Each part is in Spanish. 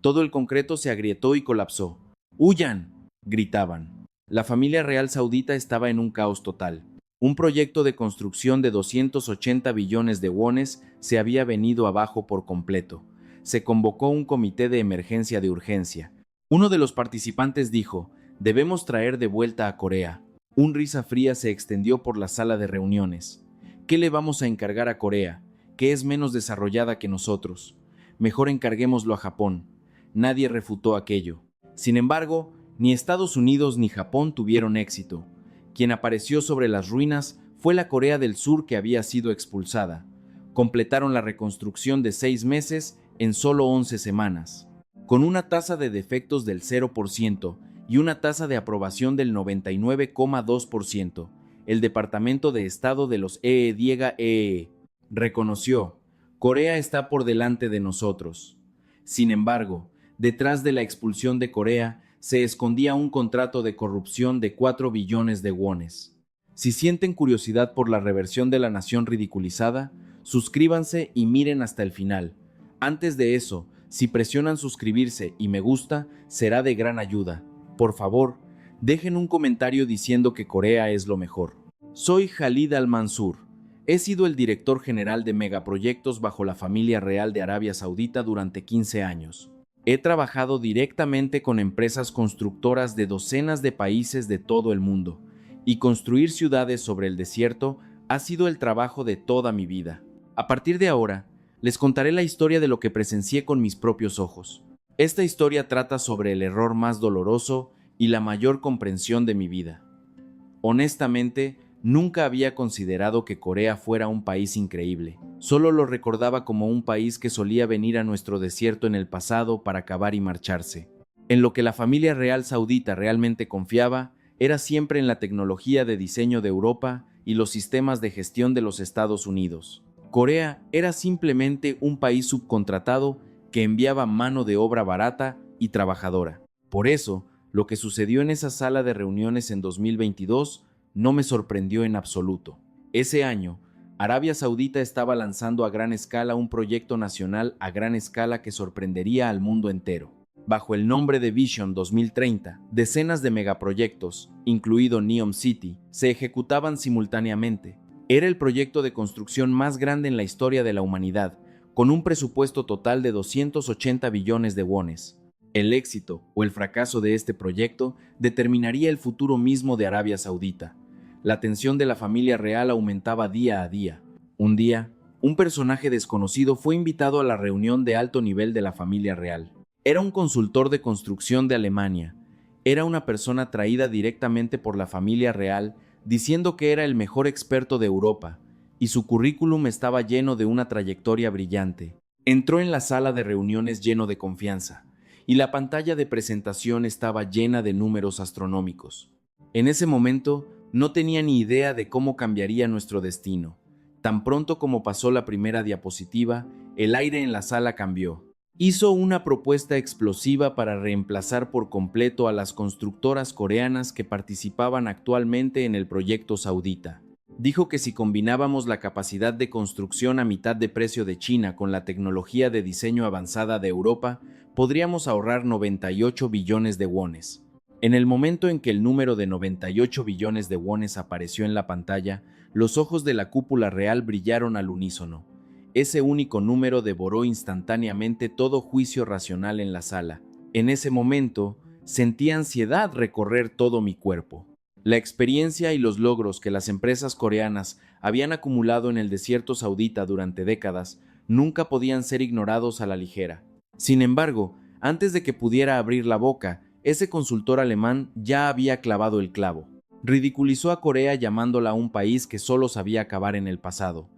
Todo el concreto se agrietó y colapsó. ¡Huyan!, gritaban. La familia real saudita estaba en un caos total. Un proyecto de construcción de 280 billones de wones se había venido abajo por completo. Se convocó un comité de emergencia de urgencia. Uno de los participantes dijo: «Debemos traer de vuelta a Corea». Un risa fría se extendió por la sala de reuniones. ¿Qué le vamos a encargar a Corea, que es menos desarrollada que nosotros? Mejor encarguémoslo a Japón. Nadie refutó aquello. Sin embargo, ni Estados Unidos ni Japón tuvieron éxito. Quien apareció sobre las ruinas fue la Corea del Sur, que había sido expulsada. Completaron la reconstrucción de 6 meses en solo 11 semanas. Con una tasa de defectos del 0% y una tasa de aprobación del 99,2%, el Departamento de Estado de los EEDIEGA reconoció: Corea está por delante de nosotros. Sin embargo, detrás de la expulsión de Corea se escondía un contrato de corrupción de 4 billones de wones. Si sienten curiosidad por la reversión de la nación ridiculizada, suscríbanse y miren hasta el final. Antes de eso, si presionan suscribirse y me gusta, será de gran ayuda. Por favor, dejen un comentario diciendo que Corea es lo mejor. Soy Khalid Al-Mansur. He sido el director general de megaproyectos bajo la familia real de Arabia Saudita durante 15 años. He trabajado directamente con empresas constructoras de docenas de países de todo el mundo, y construir ciudades sobre el desierto ha sido el trabajo de toda mi vida. A partir de ahora, les contaré la historia de lo que presencié con mis propios ojos. Esta historia trata sobre el error más doloroso y la mayor comprensión de mi vida. Honestamente, nunca había considerado que Corea fuera un país increíble. Solo lo recordaba como un país que solía venir a nuestro desierto en el pasado para acabar y marcharse. En lo que la familia real saudita realmente confiaba era siempre en la tecnología de diseño de Europa y los sistemas de gestión de los Estados Unidos. Corea era simplemente un país subcontratado que enviaba mano de obra barata y trabajadora. Por eso, lo que sucedió en esa sala de reuniones en 2022 no me sorprendió en absoluto. Ese año, Arabia Saudita estaba lanzando a gran escala un proyecto nacional a gran escala que sorprendería al mundo entero. Bajo el nombre de Vision 2030, decenas de megaproyectos, incluido Neom City, se ejecutaban simultáneamente. Era el proyecto de construcción más grande en la historia de la humanidad, con un presupuesto total de 280 billones de wones. El éxito o el fracaso de este proyecto determinaría el futuro mismo de Arabia Saudita. La tensión de la familia real aumentaba día a día. Un día, un personaje desconocido fue invitado a la reunión de alto nivel de la familia real. Era un consultor de construcción de Alemania. Era una persona traída directamente por la familia real, diciendo que era el mejor experto de Europa, y su currículum estaba lleno de una trayectoria brillante. Entró en la sala de reuniones lleno de confianza, y la pantalla de presentación estaba llena de números astronómicos. En ese momento, no tenía ni idea de cómo cambiaría nuestro destino. Tan pronto como pasó la primera diapositiva, el aire en la sala cambió. Hizo una propuesta explosiva para reemplazar por completo a las constructoras coreanas que participaban actualmente en el proyecto saudita. Dijo que si combinábamos la capacidad de construcción a mitad de precio de China con la tecnología de diseño avanzada de Europa, podríamos ahorrar 98 billones de wones. En el momento en que el número de 98 billones de wones apareció en la pantalla, los ojos de la cúpula real brillaron al unísono. Ese único número devoró instantáneamente todo juicio racional en la sala. En ese momento, sentí ansiedad recorrer todo mi cuerpo. La experiencia y los logros que las empresas coreanas habían acumulado en el desierto saudita durante décadas nunca podían ser ignorados a la ligera. Sin embargo, antes de que pudiera abrir la boca, ese consultor alemán ya había clavado el clavo. Ridiculizó a Corea llamándola un país que solo sabía acabar en el pasado.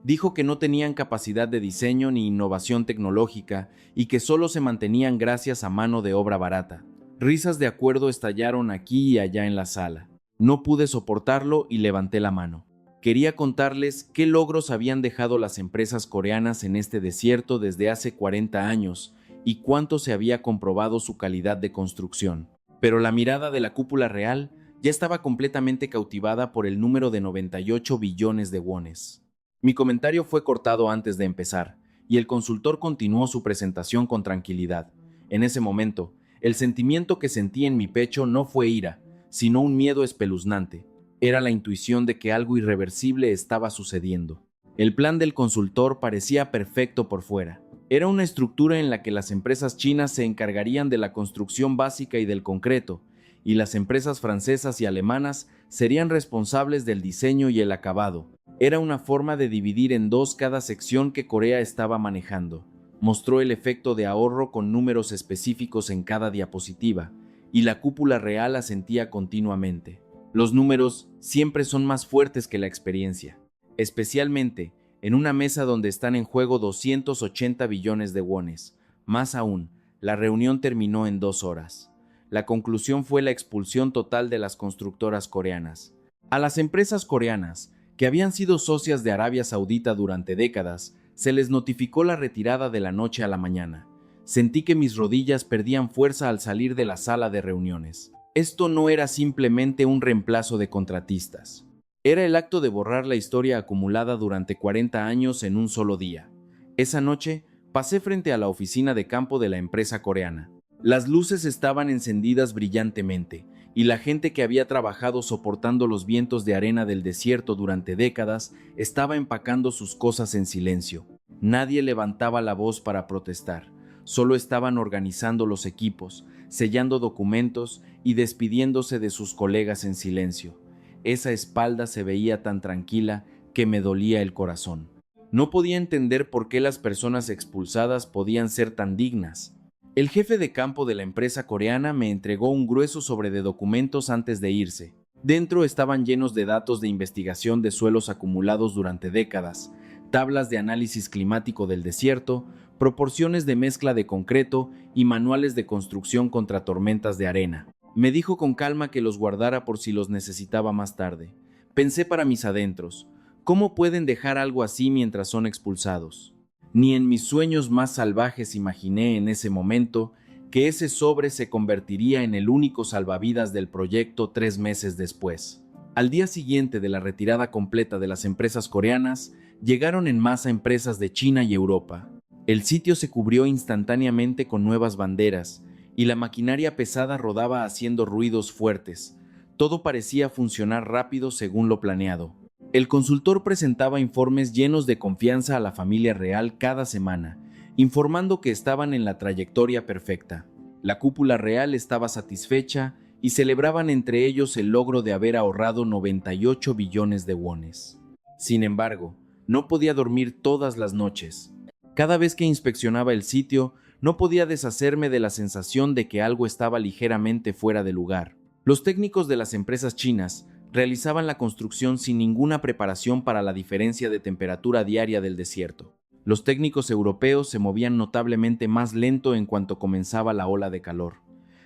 Dijo que no tenían capacidad de diseño ni innovación tecnológica y que solo se mantenían gracias a mano de obra barata. Risas de acuerdo estallaron aquí y allá en la sala. No pude soportarlo y levanté la mano. Quería contarles qué logros habían dejado las empresas coreanas en este desierto desde hace 40 años y cuánto se había comprobado su calidad de construcción. Pero la mirada de la cúpula real ya estaba completamente cautivada por el número de 98 billones de wones. Mi comentario fue cortado antes de empezar, y el consultor continuó su presentación con tranquilidad. En ese momento, el sentimiento que sentí en mi pecho no fue ira, sino un miedo espeluznante. Era la intuición de que algo irreversible estaba sucediendo. El plan del consultor parecía perfecto por fuera. Era una estructura en la que las empresas chinas se encargarían de la construcción básica y del concreto, y las empresas francesas y alemanas serían responsables del diseño y el acabado. Era una forma de dividir en dos cada sección que Corea estaba manejando. Mostró el efecto de ahorro con números específicos en cada diapositiva, y la cúpula real asentía continuamente. Los números siempre son más fuertes que la experiencia, especialmente en una mesa donde están en juego 280 billones de wones. Más aún, la reunión terminó en 2 horas. La conclusión fue la expulsión total de las constructoras coreanas. A las empresas coreanas, que habían sido socias de Arabia Saudita durante décadas, se les notificó la retirada de la noche a la mañana. Sentí que mis rodillas perdían fuerza al salir de la sala de reuniones. Esto no era simplemente un reemplazo de contratistas. Era el acto de borrar la historia acumulada durante 40 años en un solo día. Esa noche, pasé frente a la oficina de campo de la empresa coreana. Las luces estaban encendidas brillantemente, y la gente que había trabajado soportando los vientos de arena del desierto durante décadas estaba empacando sus cosas en silencio. Nadie levantaba la voz para protestar. Solo estaban organizando los equipos, sellando documentos y despidiéndose de sus colegas en silencio. Esa espalda se veía tan tranquila que me dolía el corazón. No podía entender por qué las personas expulsadas podían ser tan dignas. El jefe de campo de la empresa coreana me entregó un grueso sobre de documentos antes de irse. Dentro estaban llenos de datos de investigación de suelos acumulados durante décadas, tablas de análisis climático del desierto, proporciones de mezcla de concreto y manuales de construcción contra tormentas de arena. Me dijo con calma que los guardara por si los necesitaba más tarde. Pensé para mis adentros, ¿cómo pueden dejar algo así mientras son expulsados? Ni en mis sueños más salvajes imaginé en ese momento que ese sobre se convertiría en el único salvavidas del proyecto 3 meses después. Al día siguiente de la retirada completa de las empresas coreanas, llegaron en masa empresas de China y Europa. El sitio se cubrió instantáneamente con nuevas banderas, y la maquinaria pesada rodaba haciendo ruidos fuertes. Todo parecía funcionar rápido según lo planeado. El consultor presentaba informes llenos de confianza a la familia real cada semana, informando que estaban en la trayectoria perfecta. La cúpula real estaba satisfecha y celebraban entre ellos el logro de haber ahorrado 98 billones de wones. Sin embargo, no podía dormir todas las noches. Cada vez que inspeccionaba el sitio, no podía deshacerme de la sensación de que algo estaba ligeramente fuera de lugar. Los técnicos de las empresas chinas realizaban la construcción sin ninguna preparación para la diferencia de temperatura diaria del desierto. Los técnicos europeos se movían notablemente más lento en cuanto comenzaba la ola de calor.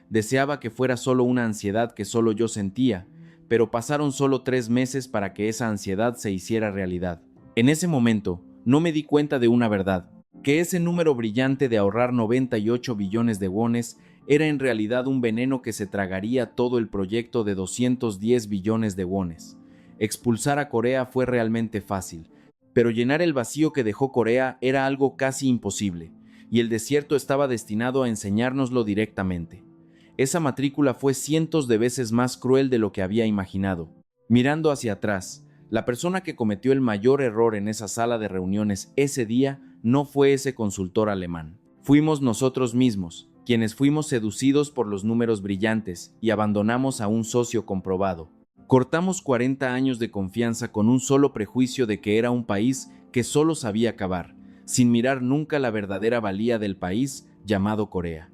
Deseaba que fuera solo una ansiedad que solo yo sentía, pero pasaron solo 3 meses para que esa ansiedad se hiciera realidad. En ese momento, no me di cuenta de una verdad, que ese número brillante de ahorrar 98 billones de wones era en realidad un veneno que se tragaría todo el proyecto de 210 billones de wones. Expulsar a Corea fue realmente fácil, pero llenar el vacío que dejó Corea era algo casi imposible, y el desierto estaba destinado a enseñárnoslo directamente. Esa matrícula fue cientos de veces más cruel de lo que había imaginado. Mirando hacia atrás, la persona que cometió el mayor error en esa sala de reuniones ese día no fue ese consultor alemán. Fuimos nosotros mismos, quienes fuimos seducidos por los números brillantes y abandonamos a un socio comprobado. Cortamos 40 años de confianza con un solo prejuicio de que era un país que solo sabía acabar, sin mirar nunca la verdadera valía del país llamado Corea.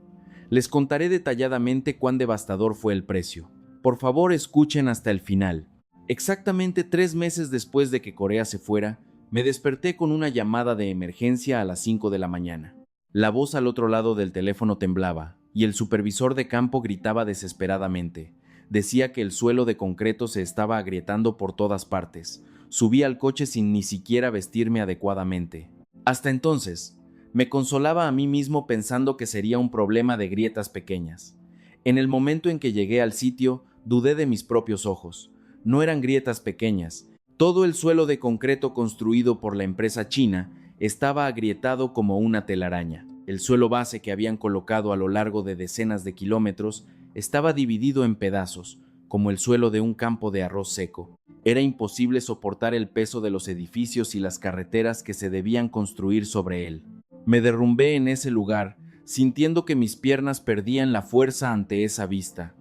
Les contaré detalladamente cuán devastador fue el precio. Por favor, escuchen hasta el final. Exactamente 3 meses después de que Corea se fuera, me desperté con una llamada de emergencia a las 5 de la mañana. La voz al otro lado del teléfono temblaba, y el supervisor de campo gritaba desesperadamente. Decía que el suelo de concreto se estaba agrietando por todas partes. Subí al coche sin ni siquiera vestirme adecuadamente. Hasta entonces, me consolaba a mí mismo pensando que sería un problema de grietas pequeñas. En el momento en que llegué al sitio, dudé de mis propios ojos. No eran grietas pequeñas. Todo el suelo de concreto construido por la empresa china estaba agrietado como una telaraña. El suelo base que habían colocado a lo largo de decenas de kilómetros estaba dividido en pedazos, como el suelo de un campo de arroz seco. Era imposible soportar el peso de los edificios y las carreteras que se debían construir sobre él. Me derrumbé en ese lugar, sintiendo que mis piernas perdían la fuerza ante esa vista.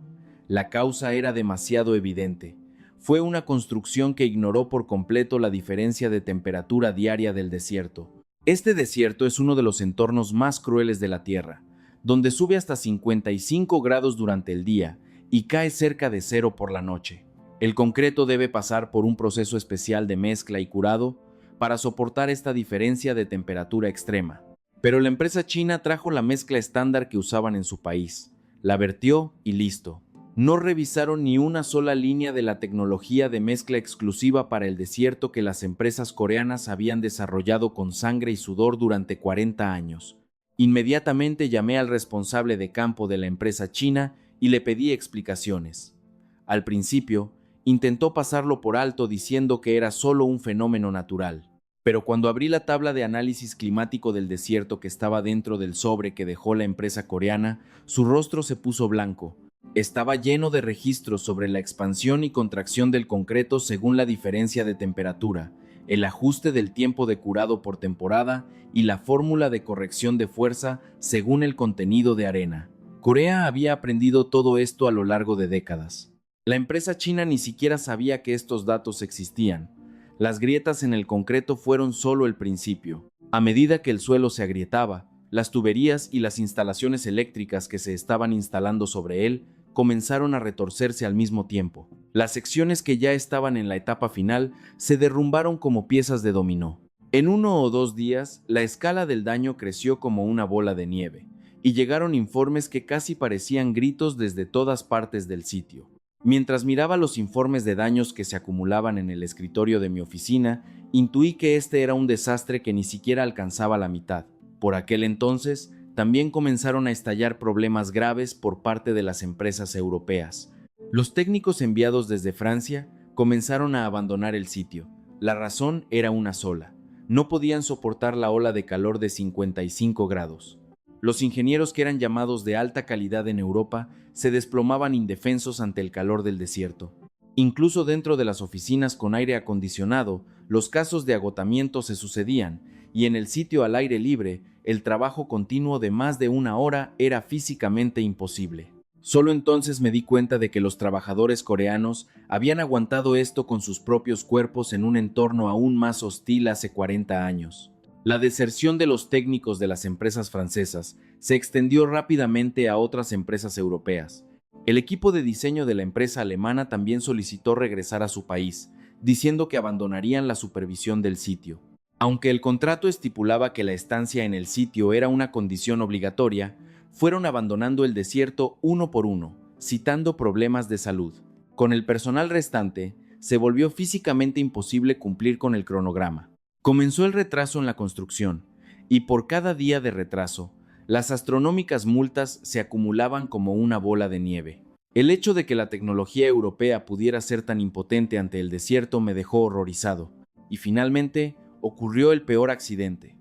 La causa era demasiado evidente. Fue una construcción que ignoró por completo la diferencia de temperatura diaria del desierto. Este desierto es uno de los entornos más crueles de la Tierra, donde sube hasta 55 grados durante el día y cae cerca de cero por la noche. El concreto debe pasar por un proceso especial de mezcla y curado para soportar esta diferencia de temperatura extrema. Pero la empresa china trajo la mezcla estándar que usaban en su país, la vertió y listo. No revisaron ni una sola línea de la tecnología de mezcla exclusiva para el desierto que las empresas coreanas habían desarrollado con sangre y sudor durante 40 años. Inmediatamente llamé al responsable de campo de la empresa china y le pedí explicaciones. Al principio, intentó pasarlo por alto diciendo que era solo un fenómeno natural. Pero cuando abrí la tabla de análisis climático del desierto que estaba dentro del sobre que dejó la empresa coreana, su rostro se puso blanco. Estaba lleno de registros sobre la expansión y contracción del concreto según la diferencia de temperatura, el ajuste del tiempo de curado por temporada y la fórmula de corrección de fuerza según el contenido de arena. Corea había aprendido todo esto a lo largo de décadas. La empresa china ni siquiera sabía que estos datos existían. Las grietas en el concreto fueron solo el principio. A medida que el suelo se agrietaba, las tuberías y las instalaciones eléctricas que se estaban instalando sobre él comenzaron a retorcerse al mismo tiempo. Las secciones que ya estaban en la etapa final se derrumbaron como piezas de dominó. En 1 o 2 días, la escala del daño creció como una bola de nieve, y llegaron informes que casi parecían gritos desde todas partes del sitio. Mientras miraba los informes de daños que se acumulaban en el escritorio de mi oficina, intuí que este era un desastre que ni siquiera alcanzaba la mitad. Por aquel entonces, también comenzaron a estallar problemas graves por parte de las empresas europeas. Los técnicos enviados desde Francia comenzaron a abandonar el sitio. La razón era una sola: no podían soportar la ola de calor de 55 grados. Los ingenieros que eran llamados de alta calidad en Europa se desplomaban indefensos ante el calor del desierto. Incluso dentro de las oficinas con aire acondicionado, los casos de agotamiento se sucedían, y en el sitio al aire libre, el trabajo continuo de más de 1 hora era físicamente imposible. Solo entonces me di cuenta de que los trabajadores coreanos habían aguantado esto con sus propios cuerpos en un entorno aún más hostil hace 40 años. La deserción de los técnicos de las empresas francesas se extendió rápidamente a otras empresas europeas. El equipo de diseño de la empresa alemana también solicitó regresar a su país, diciendo que abandonarían la supervisión del sitio. Aunque el contrato estipulaba que la estancia en el sitio era una condición obligatoria, fueron abandonando el desierto uno por uno, citando problemas de salud. Con el personal restante, se volvió físicamente imposible cumplir con el cronograma. Comenzó el retraso en la construcción, y por cada día de retraso, las astronómicas multas se acumulaban como una bola de nieve. El hecho de que la tecnología europea pudiera ser tan impotente ante el desierto me dejó horrorizado, y finalmente ocurrió el peor accidente.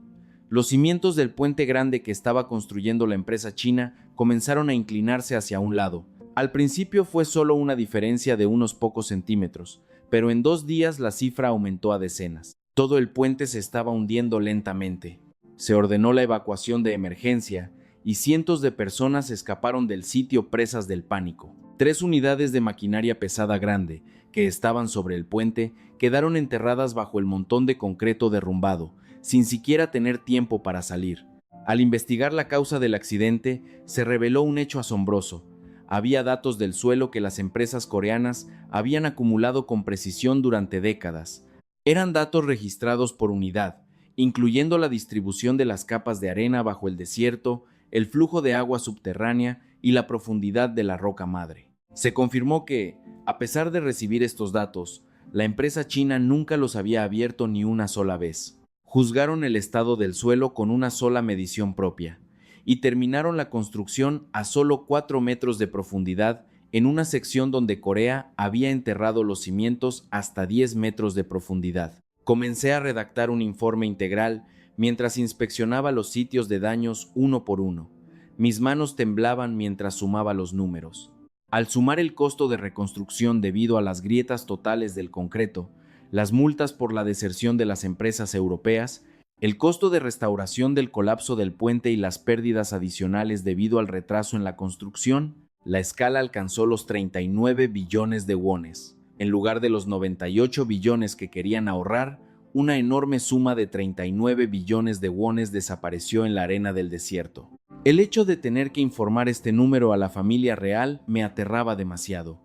Los cimientos del puente grande que estaba construyendo la empresa china comenzaron a inclinarse hacia un lado. Al principio fue solo una diferencia de unos pocos centímetros, pero en 2 días la cifra aumentó a decenas. Todo el puente se estaba hundiendo lentamente. Se ordenó la evacuación de emergencia y cientos de personas escaparon del sitio presas del pánico. 3 unidades de maquinaria pesada grande, que estaban sobre el puente, quedaron enterradas bajo el montón de concreto derrumbado, sin siquiera tener tiempo para salir. Al investigar la causa del accidente, se reveló un hecho asombroso. Había datos del suelo que las empresas coreanas habían acumulado con precisión durante décadas. Eran datos registrados por unidad, incluyendo la distribución de las capas de arena bajo el desierto, el flujo de agua subterránea y la profundidad de la roca madre. Se confirmó que, a pesar de recibir estos datos, la empresa china nunca los había abierto ni una sola vez. Juzgaron el estado del suelo con una sola medición propia, y terminaron la construcción a solo 4 metros de profundidad en una sección donde Corea había enterrado los cimientos hasta 10 metros de profundidad. Comencé a redactar un informe integral, mientras inspeccionaba los sitios de daños uno por uno. Mis manos temblaban mientras sumaba los números. Al sumar el costo de reconstrucción debido a las grietas totales del concreto, las multas por la deserción de las empresas europeas, el costo de restauración del colapso del puente y las pérdidas adicionales debido al retraso en la construcción, la escala alcanzó los 39 billones de wones. En lugar de los 98 billones que querían ahorrar, una enorme suma de 39 billones de wones desapareció en la arena del desierto. El hecho de tener que informar este número a la familia real me aterraba demasiado.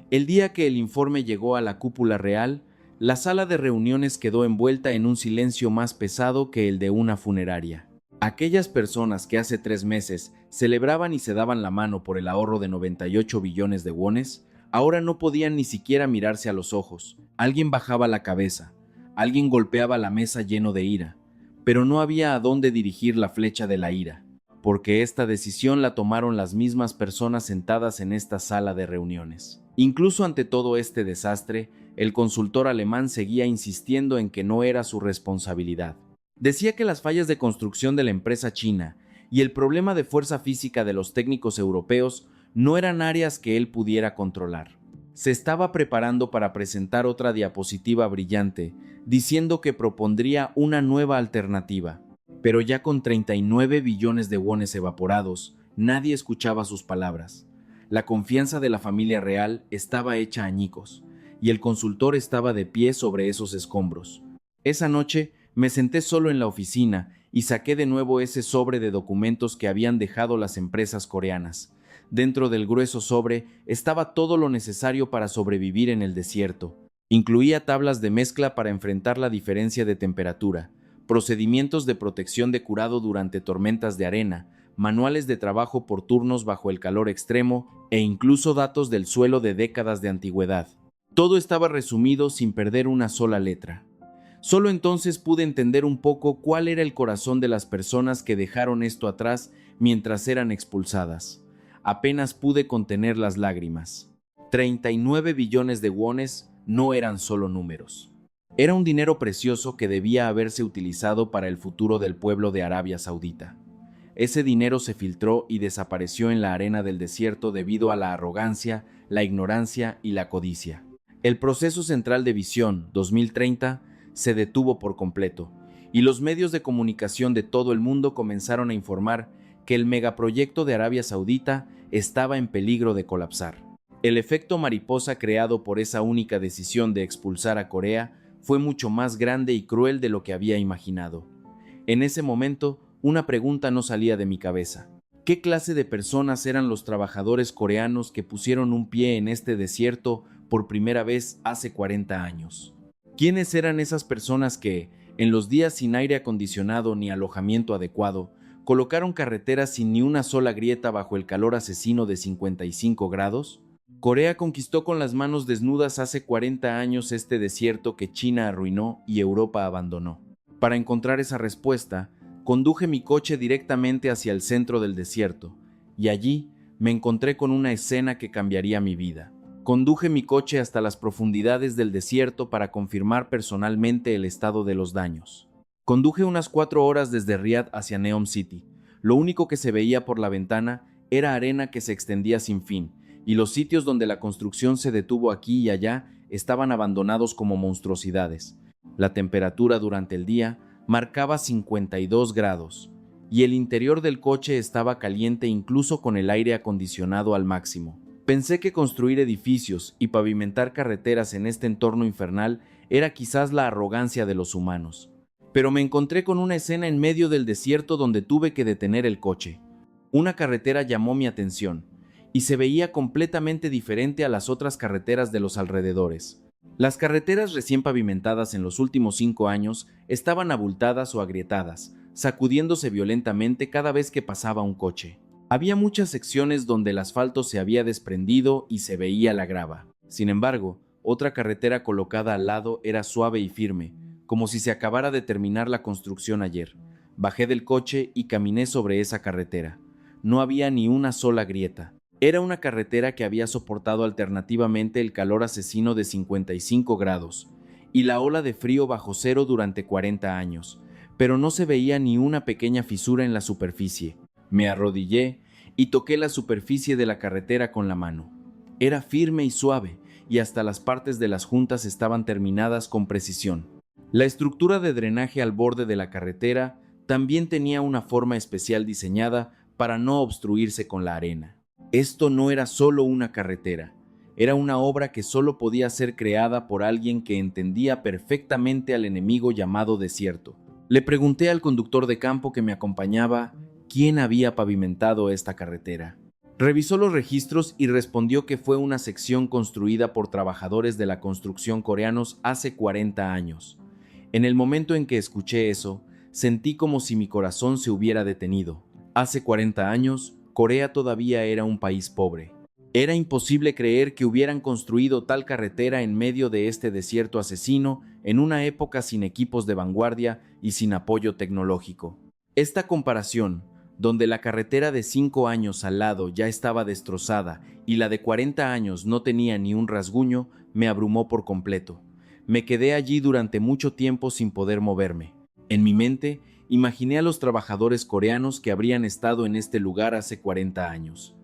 El día que el informe llegó a la cúpula real, la sala de reuniones quedó envuelta en un silencio más pesado que el de una funeraria. Aquellas personas que hace 3 meses celebraban y se daban la mano por el ahorro de 98 billones de wones, ahora no podían ni siquiera mirarse a los ojos. Alguien bajaba la cabeza, alguien golpeaba la mesa lleno de ira, pero no había a dónde dirigir la flecha de la ira, porque esta decisión la tomaron las mismas personas sentadas en esta sala de reuniones. Incluso ante todo este desastre, el consultor alemán seguía insistiendo en que no era su responsabilidad. Decía que las fallas de construcción de la empresa china y el problema de fuerza física de los técnicos europeos no eran áreas que él pudiera controlar. Se estaba preparando para presentar otra diapositiva brillante, diciendo que propondría una nueva alternativa. Pero ya con 39 billones de wones evaporados, nadie escuchaba sus palabras. La confianza de la familia real estaba hecha añicos, y el consultor estaba de pie sobre esos escombros. Esa noche me senté solo en la oficina y saqué de nuevo ese sobre de documentos que habían dejado las empresas coreanas. Dentro del grueso sobre estaba todo lo necesario para sobrevivir en el desierto. Incluía tablas de mezcla para enfrentar la diferencia de temperatura, procedimientos de protección de curado durante tormentas de arena, manuales de trabajo por turnos bajo el calor extremo e incluso datos del suelo de décadas de antigüedad. Todo estaba resumido sin perder una sola letra. Solo entonces pude entender un poco cuál era el corazón de las personas que dejaron esto atrás mientras eran expulsadas. Apenas pude contener las lágrimas. 39 billones de wones no eran solo números. Era un dinero precioso que debía haberse utilizado para el futuro del pueblo de Arabia Saudita. Ese dinero se filtró y desapareció en la arena del desierto debido a la arrogancia, la ignorancia y la codicia. El proceso central de Visión 2030 se detuvo por completo, y los medios de comunicación de todo el mundo comenzaron a informar que el megaproyecto de Arabia Saudita estaba en peligro de colapsar. El efecto mariposa creado por esa única decisión de expulsar a Corea fue mucho más grande y cruel de lo que había imaginado. En ese momento, una pregunta no salía de mi cabeza. ¿Qué clase de personas eran los trabajadores coreanos que pusieron un pie en este desierto por primera vez hace 40 años? ¿Quiénes eran esas personas que, en los días sin aire acondicionado ni alojamiento adecuado, colocaron carreteras sin ni una sola grieta bajo el calor asesino de 55 grados? Corea conquistó con las manos desnudas hace 40 años este desierto que China arruinó y Europa abandonó. Para encontrar esa respuesta, conduje mi coche directamente hacia el centro del desierto, y allí me encontré con una escena que cambiaría mi vida. Conduje mi coche hasta las profundidades del desierto para confirmar personalmente el estado de los daños. Conduje unas 4 horas desde Riad hacia Neom City. Lo único que se veía por la ventana era arena que se extendía sin fin, y los sitios donde la construcción se detuvo aquí y allá estaban abandonados como monstruosidades. La temperatura durante el día marcaba 52 grados, y el interior del coche estaba caliente incluso con el aire acondicionado al máximo. Pensé que construir edificios y pavimentar carreteras en este entorno infernal era quizás la arrogancia de los humanos. Pero me encontré con una escena en medio del desierto donde tuve que detener el coche. Una carretera llamó mi atención, y se veía completamente diferente a las otras carreteras de los alrededores. Las carreteras recién pavimentadas en los últimos 5 años estaban abultadas o agrietadas, sacudiéndose violentamente cada vez que pasaba un coche. Había muchas secciones donde el asfalto se había desprendido y se veía la grava. Sin embargo, otra carretera colocada al lado era suave y firme, como si se acabara de terminar la construcción ayer. Bajé del coche y caminé sobre esa carretera. No había ni una sola grieta. Era una carretera que había soportado alternativamente el calor asesino de 55 grados y la ola de frío bajo cero durante 40 años, pero no se veía ni una pequeña fisura en la superficie. Me arrodillé y toqué la superficie de la carretera con la mano. Era firme y suave, y hasta las partes de las juntas estaban terminadas con precisión. La estructura de drenaje al borde de la carretera también tenía una forma especial diseñada para no obstruirse con la arena. Esto no era solo una carretera, era una obra que solo podía ser creada por alguien que entendía perfectamente al enemigo llamado desierto. Le pregunté al conductor de campo que me acompañaba quién había pavimentado esta carretera. Revisó los registros y respondió que fue una sección construida por trabajadores de la construcción coreanos hace 40 años. En el momento en que escuché eso, sentí como si mi corazón se hubiera detenido. Hace 40 años, Corea todavía era un país pobre. Era imposible creer que hubieran construido tal carretera en medio de este desierto asesino en una época sin equipos de vanguardia y sin apoyo tecnológico. Esta comparación, donde la carretera de 5 años al lado ya estaba destrozada y la de 40 años no tenía ni un rasguño, me abrumó por completo. Me quedé allí durante mucho tiempo sin poder moverme. En mi mente, imaginé a los trabajadores coreanos que habrían estado en este lugar hace 40 años.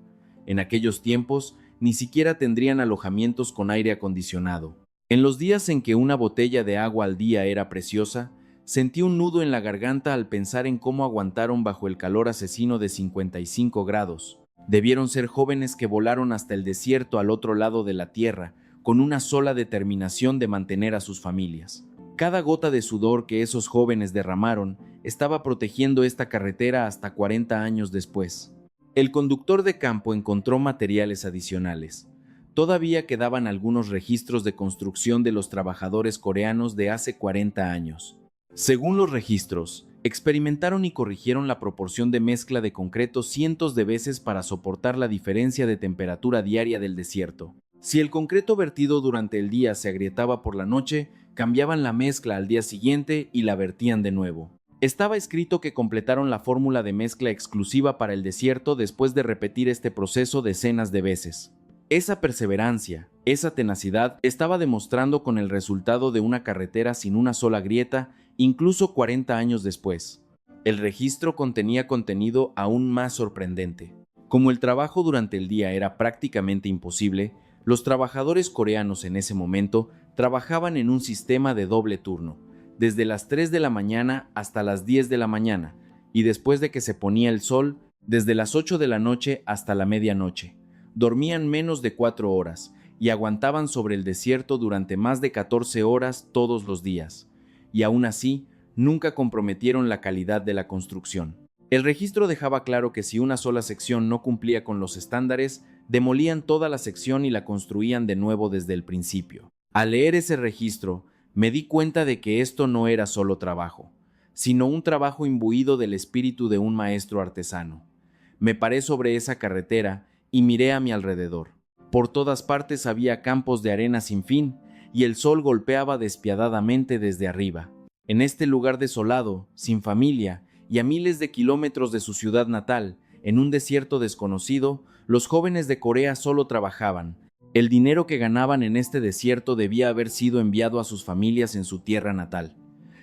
En aquellos tiempos, ni siquiera tendrían alojamientos con aire acondicionado. En los días en que una botella de agua al día era preciosa, sentí un nudo en la garganta al pensar en cómo aguantaron bajo el calor asesino de 55 grados. Debieron ser jóvenes que volaron hasta el desierto al otro lado de la tierra, con una sola determinación de mantener a sus familias. Cada gota de sudor que esos jóvenes derramaron estaba protegiendo esta carretera hasta 40 años después. El conductor de campo encontró materiales adicionales. Todavía quedaban algunos registros de construcción de los trabajadores coreanos de hace 40 años. Según los registros, experimentaron y corrigieron la proporción de mezcla de concreto cientos de veces para soportar la diferencia de temperatura diaria del desierto. Si el concreto vertido durante el día se agrietaba por la noche, cambiaban la mezcla al día siguiente y la vertían de nuevo. Estaba escrito que completaron la fórmula de mezcla exclusiva para el desierto después de repetir este proceso decenas de veces. Esa perseverancia, esa tenacidad, estaba demostrando con el resultado de una carretera sin una sola grieta, incluso 40 años después. El registro contenía contenido aún más sorprendente. Como el trabajo durante el día era prácticamente imposible, los trabajadores coreanos en ese momento trabajaban en un sistema de doble turno, desde las 3 de la mañana hasta las 10 de la mañana, y después de que se ponía el sol, desde las 8 de la noche hasta la medianoche. Dormían menos de 4 horas y aguantaban sobre el desierto durante más de 14 horas todos los días, y aún así nunca comprometieron la calidad de la construcción. El registro dejaba claro que si una sola sección no cumplía con los estándares, demolían toda la sección y la construían de nuevo desde el principio. Al leer ese registro, me di cuenta de que esto no era solo trabajo, sino un trabajo imbuido del espíritu de un maestro artesano. Me paré sobre esa carretera y miré a mi alrededor. Por todas partes había campos de arena sin fin, y el sol golpeaba despiadadamente desde arriba. En este lugar desolado, sin familia, y a miles de kilómetros de su ciudad natal, en un desierto desconocido, los jóvenes de Corea solo trabajaban. El dinero que ganaban en este desierto debía haber sido enviado a sus familias en su tierra natal.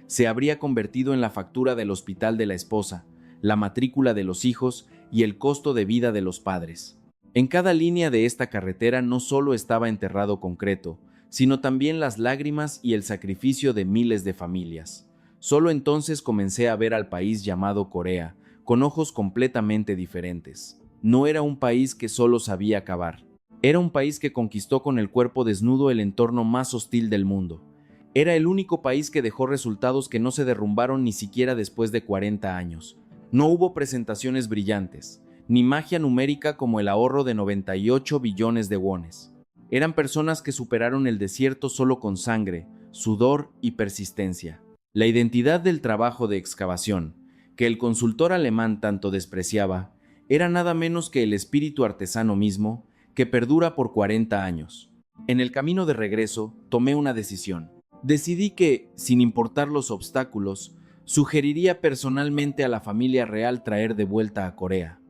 Se habría convertido en la factura del hospital de la esposa, la matrícula de los hijos y el costo de vida de los padres. En cada línea de esta carretera no solo estaba enterrado concreto, sino también las lágrimas y el sacrificio de miles de familias. Solo entonces comencé a ver al país llamado Corea, con ojos completamente diferentes. No era un país que solo sabía acabar. Era un país que conquistó con el cuerpo desnudo el entorno más hostil del mundo. Era el único país que dejó resultados que no se derrumbaron ni siquiera después de 40 años. No hubo presentaciones brillantes, ni magia numérica como el ahorro de 98 billones de wones. Eran personas que superaron el desierto solo con sangre, sudor y persistencia. La identidad del trabajo de excavación, que el consultor alemán tanto despreciaba, era nada menos que el espíritu artesano mismo, que perdura por 40 años. En el camino de regreso, tomé una decisión. Decidí que, sin importar los obstáculos, sugeriría personalmente a la familia real traer de vuelta a Corea.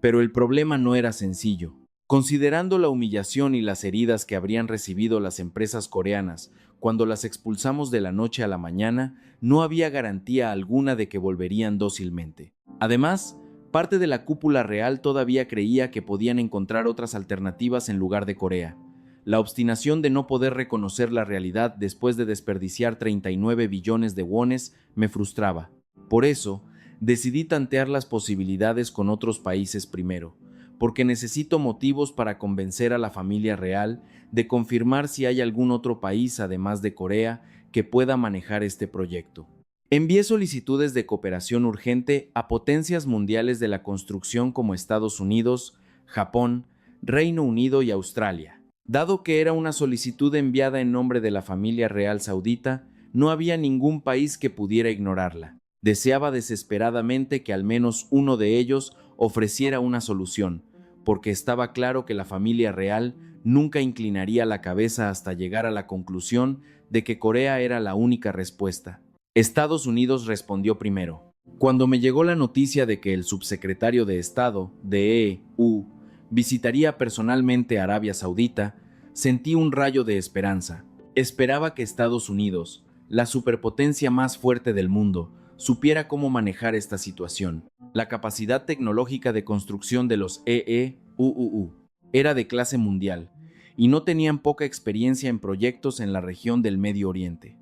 Pero el problema no era sencillo. Considerando la humillación y las heridas que habrían recibido las empresas coreanas Cuando las expulsamos de la noche a la mañana, no había garantía alguna de que volverían dócilmente. Además, parte de la cúpula real todavía creía que podían encontrar otras alternativas en lugar de Corea. La obstinación de no poder reconocer la realidad después de desperdiciar 39 billones de wones me frustraba. Por eso, decidí tantear las posibilidades con otros países primero, porque necesito motivos para convencer a la familia real de confirmar si hay algún otro país, además de Corea, que pueda manejar este proyecto. Envié solicitudes de cooperación urgente a potencias mundiales de la construcción como Estados Unidos, Japón, Reino Unido y Australia. Dado que era una solicitud enviada en nombre de la familia real saudita, no había ningún país que pudiera ignorarla. Deseaba desesperadamente que al menos uno de ellos ofreciera una solución, porque estaba claro que la familia real nunca inclinaría la cabeza hasta llegar a la conclusión de que Corea era la única respuesta. Estados Unidos respondió primero. Cuando me llegó la noticia de que el subsecretario de Estado de EU visitaría personalmente Arabia Saudita, sentí un rayo de esperanza. Esperaba que Estados Unidos, la superpotencia más fuerte del mundo, supiera cómo manejar esta situación. La capacidad tecnológica de construcción de los EEUU era de clase mundial, y no tenían poca experiencia en proyectos en la región del Medio Oriente.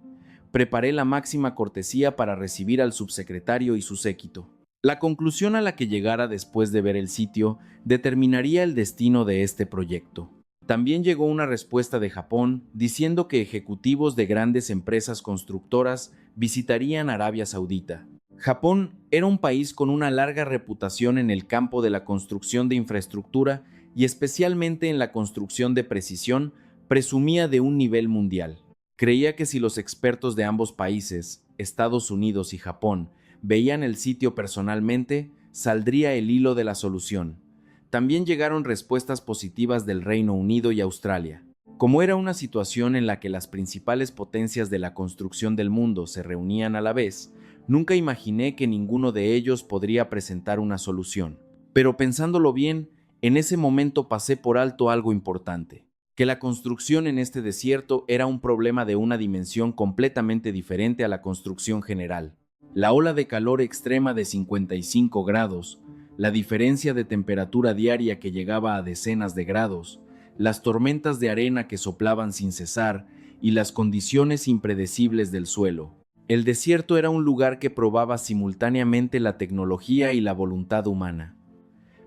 Preparé la máxima cortesía para recibir al subsecretario y su séquito. La conclusión a la que llegara después de ver el sitio determinaría el destino de este proyecto. También llegó una respuesta de Japón diciendo que ejecutivos de grandes empresas constructoras visitarían Arabia Saudita. Japón era un país con una larga reputación en el campo de la construcción de infraestructura y especialmente en la construcción de precisión, presumía de un nivel mundial. Creía que si los expertos de ambos países, Estados Unidos y Japón, veían el sitio personalmente, saldría el hilo de la solución. También llegaron respuestas positivas del Reino Unido y Australia. Como era una situación en la que las principales potencias de la construcción del mundo se reunían a la vez, nunca imaginé que ninguno de ellos podría presentar una solución. Pero pensándolo bien, en ese momento pasé por alto algo importante, que la construcción en este desierto era un problema de una dimensión completamente diferente a la construcción general. La ola de calor extrema de 55 grados, la diferencia de temperatura diaria que llegaba a decenas de grados, las tormentas de arena que soplaban sin cesar y las condiciones impredecibles del suelo. El desierto era un lugar que probaba simultáneamente la tecnología y la voluntad humana.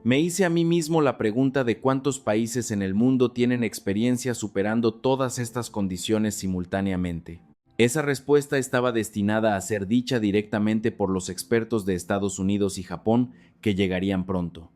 Me hice a mí mismo la pregunta de cuántos países en el mundo tienen experiencia superando todas estas condiciones simultáneamente. Esa respuesta estaba destinada a ser dicha directamente por los expertos de Estados Unidos y Japón que llegarían pronto.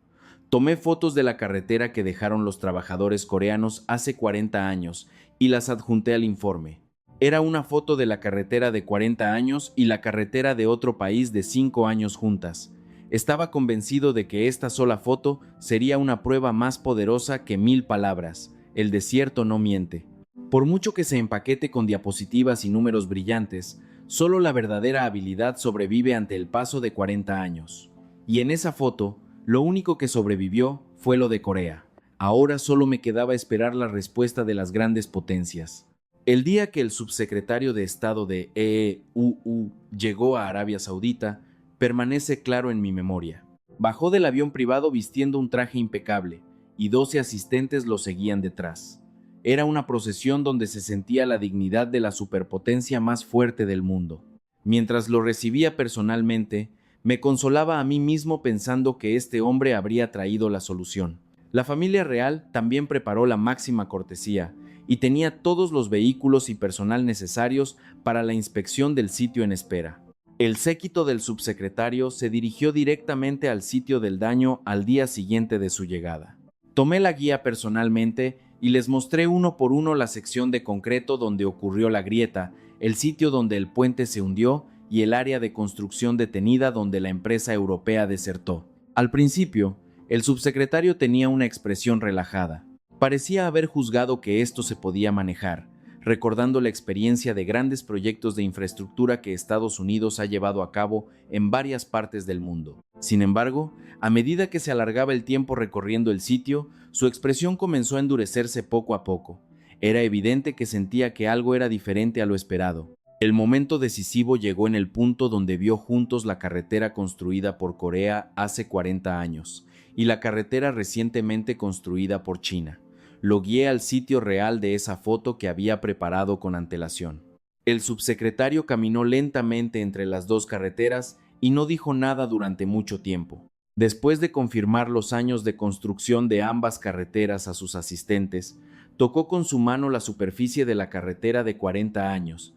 Tomé fotos de la carretera que dejaron los trabajadores coreanos hace 40 años y las adjunté al informe. Era una foto de la carretera de 40 años y la carretera de otro país de 5 años juntas. Estaba convencido de que esta sola foto sería una prueba más poderosa que 1000 palabras. El desierto no miente. Por mucho que se empaquete con diapositivas y números brillantes, solo la verdadera habilidad sobrevive ante el paso de 40 años. Y en esa foto, lo único que sobrevivió fue lo de Corea. Ahora solo me quedaba esperar la respuesta de las grandes potencias. El día que el subsecretario de Estado de EEUU llegó a Arabia Saudita, permanece claro en mi memoria. Bajó del avión privado vistiendo un traje impecable, y 12 asistentes lo seguían detrás. Era una procesión donde se sentía la dignidad de la superpotencia más fuerte del mundo. Mientras lo recibía personalmente, me consolaba a mí mismo pensando que este hombre habría traído la solución. La familia real también preparó la máxima cortesía y tenía todos los vehículos y personal necesarios para la inspección del sitio en espera. El séquito del subsecretario se dirigió directamente al sitio del daño al día siguiente de su llegada. Tomé la guía personalmente y les mostré uno por uno la sección de concreto donde ocurrió la grieta, el sitio donde el puente se hundió y el área de construcción detenida donde la empresa europea desertó. Al principio, el subsecretario tenía una expresión relajada. Parecía haber juzgado que esto se podía manejar, recordando la experiencia de grandes proyectos de infraestructura que Estados Unidos ha llevado a cabo en varias partes del mundo. Sin embargo, a medida que se alargaba el tiempo recorriendo el sitio, su expresión comenzó a endurecerse poco a poco. Era evidente que sentía que algo era diferente a lo esperado. El momento decisivo llegó en el punto donde vio juntos la carretera construida por Corea hace 40 años y la carretera recientemente construida por China. Lo guié al sitio real de esa foto que había preparado con antelación. El subsecretario caminó lentamente entre las dos carreteras y no dijo nada durante mucho tiempo. Después de confirmar los años de construcción de ambas carreteras a sus asistentes, tocó con su mano la superficie de la carretera de 40 años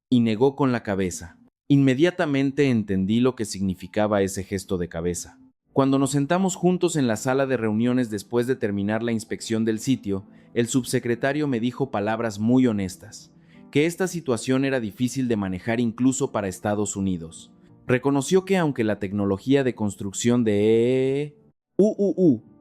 y negó con la cabeza. Inmediatamente entendí lo que significaba ese gesto de cabeza. Cuando nos sentamos juntos en la sala de reuniones después de terminar la inspección del sitio, el subsecretario me dijo palabras muy honestas, que esta situación era difícil de manejar incluso para Estados Unidos. Reconoció que aunque la tecnología de construcción de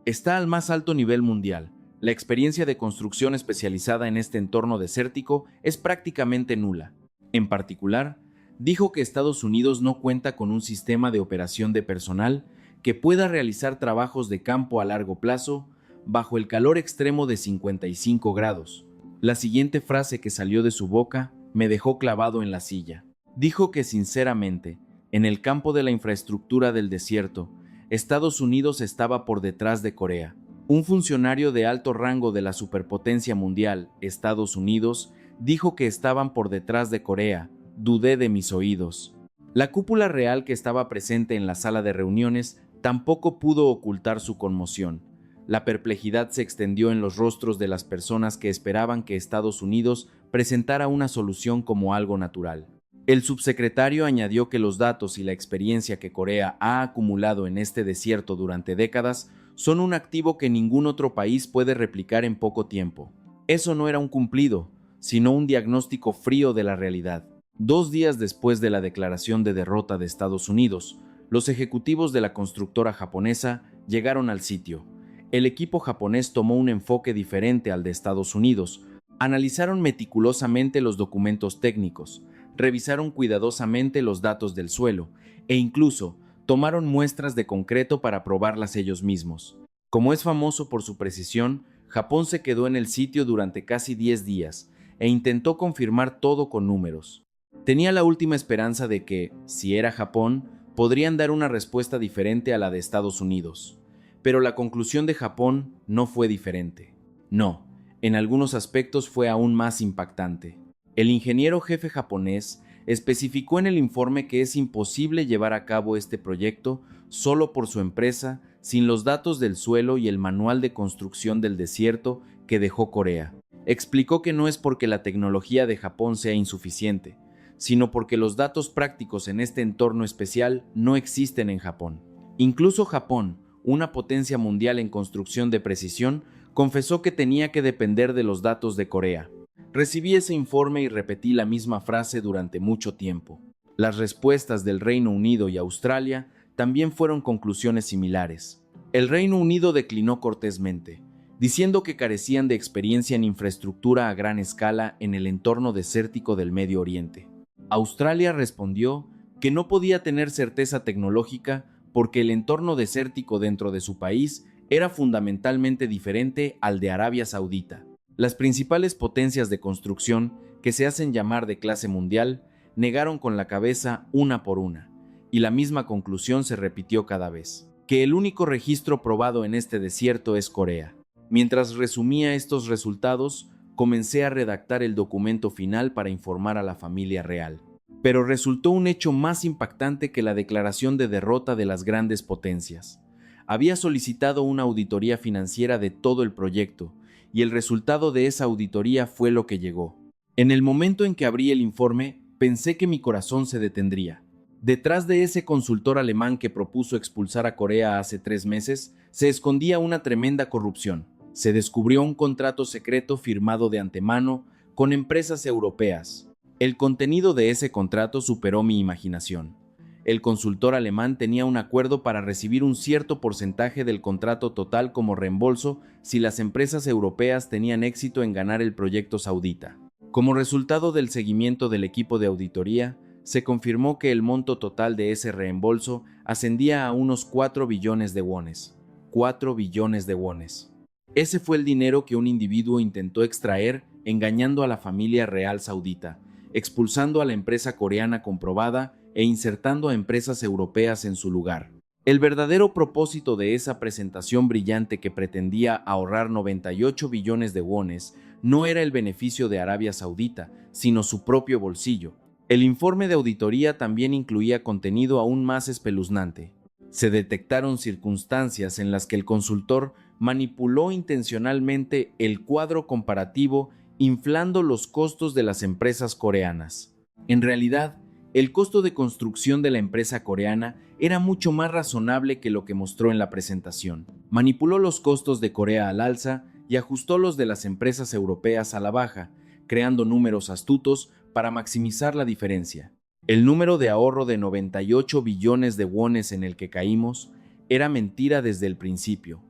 está al más alto nivel mundial, la experiencia de construcción especializada en este entorno desértico es prácticamente nula. En particular, dijo que Estados Unidos no cuenta con un sistema de operación de personal que pueda realizar trabajos de campo a largo plazo bajo el calor extremo de 55 grados. La siguiente frase que salió de su boca me dejó clavado en la silla. Dijo que sinceramente, en el campo de la infraestructura del desierto, Estados Unidos estaba por detrás de Corea. Un funcionario de alto rango de la superpotencia mundial, Estados Unidos, dijo que estaban por detrás de Corea. Dudé de mis oídos. La cúpula real que estaba presente en la sala de reuniones tampoco pudo ocultar su conmoción. La perplejidad se extendió en los rostros de las personas que esperaban que Estados Unidos presentara una solución como algo natural. El subsecretario añadió que los datos y la experiencia que Corea ha acumulado en este desierto durante décadas son un activo que ningún otro país puede replicar en poco tiempo. Eso no era un cumplido, sino un diagnóstico frío de la realidad. 2 días después de la declaración de derrota de Estados Unidos, los ejecutivos de la constructora japonesa llegaron al sitio. El equipo japonés tomó un enfoque diferente al de Estados Unidos. Analizaron meticulosamente los documentos técnicos, revisaron cuidadosamente los datos del suelo e incluso tomaron muestras de concreto para probarlas ellos mismos. Como es famoso por su precisión, Japón se quedó en el sitio durante casi 10 días e intentó confirmar todo con números. Tenía la última esperanza de que, si era Japón, podrían dar una respuesta diferente a la de Estados Unidos. Pero la conclusión de Japón no fue diferente. No, en algunos aspectos fue aún más impactante. El ingeniero jefe japonés especificó en el informe que es imposible llevar a cabo este proyecto solo por su empresa, sin los datos del suelo y el manual de construcción del desierto que dejó Corea. Explicó que no es porque la tecnología de Japón sea insuficiente, sino porque los datos prácticos en este entorno especial no existen en Japón. Incluso Japón, una potencia mundial en construcción de precisión, confesó que tenía que depender de los datos de Corea. Recibí ese informe y repetí la misma frase durante mucho tiempo. Las respuestas del Reino Unido y Australia también fueron conclusiones similares. El Reino Unido declinó cortésmente, diciendo que carecían de experiencia en infraestructura a gran escala en el entorno desértico del Medio Oriente. Australia respondió que no podía tener certeza tecnológica porque el entorno desértico dentro de su país era fundamentalmente diferente al de Arabia Saudita. Las principales potencias de construcción, que se hacen llamar de clase mundial, negaron con la cabeza una por una, y la misma conclusión se repitió cada vez, que el único registro probado en este desierto es Corea. Mientras resumía estos resultados, comencé a redactar el documento final para informar a la familia real. Pero resultó un hecho más impactante que la declaración de derrota de las grandes potencias. Había solicitado una auditoría financiera de todo el proyecto, y el resultado de esa auditoría fue lo que llegó. En el momento en que abrí el informe, pensé que mi corazón se detendría. Detrás de ese consultor alemán que propuso expulsar a Corea hace 3 meses, se escondía una tremenda corrupción. Se descubrió un contrato secreto firmado de antemano con empresas europeas. El contenido de ese contrato superó mi imaginación. El consultor alemán tenía un acuerdo para recibir un cierto porcentaje del contrato total como reembolso si las empresas europeas tenían éxito en ganar el proyecto saudita. Como resultado del seguimiento del equipo de auditoría, se confirmó que el monto total de ese reembolso ascendía a unos 4 billones de wones. 4 billones de wones. Ese fue el dinero que un individuo intentó extraer engañando a la familia real saudita, expulsando a la empresa coreana comprobada e insertando a empresas europeas en su lugar. El verdadero propósito de esa presentación brillante que pretendía ahorrar 98 billones de wones no era el beneficio de Arabia Saudita, sino su propio bolsillo. El informe de auditoría también incluía contenido aún más espeluznante. Se detectaron circunstancias en las que el consultor manipuló intencionalmente el cuadro comparativo inflando los costos de las empresas coreanas. En realidad, el costo de construcción de la empresa coreana era mucho más razonable que lo que mostró en la presentación. Manipuló los costos de Corea al alza y ajustó los de las empresas europeas a la baja, creando números astutos para maximizar la diferencia. El número de ahorro de 98 billones de wones en el que caímos era mentira desde el principio.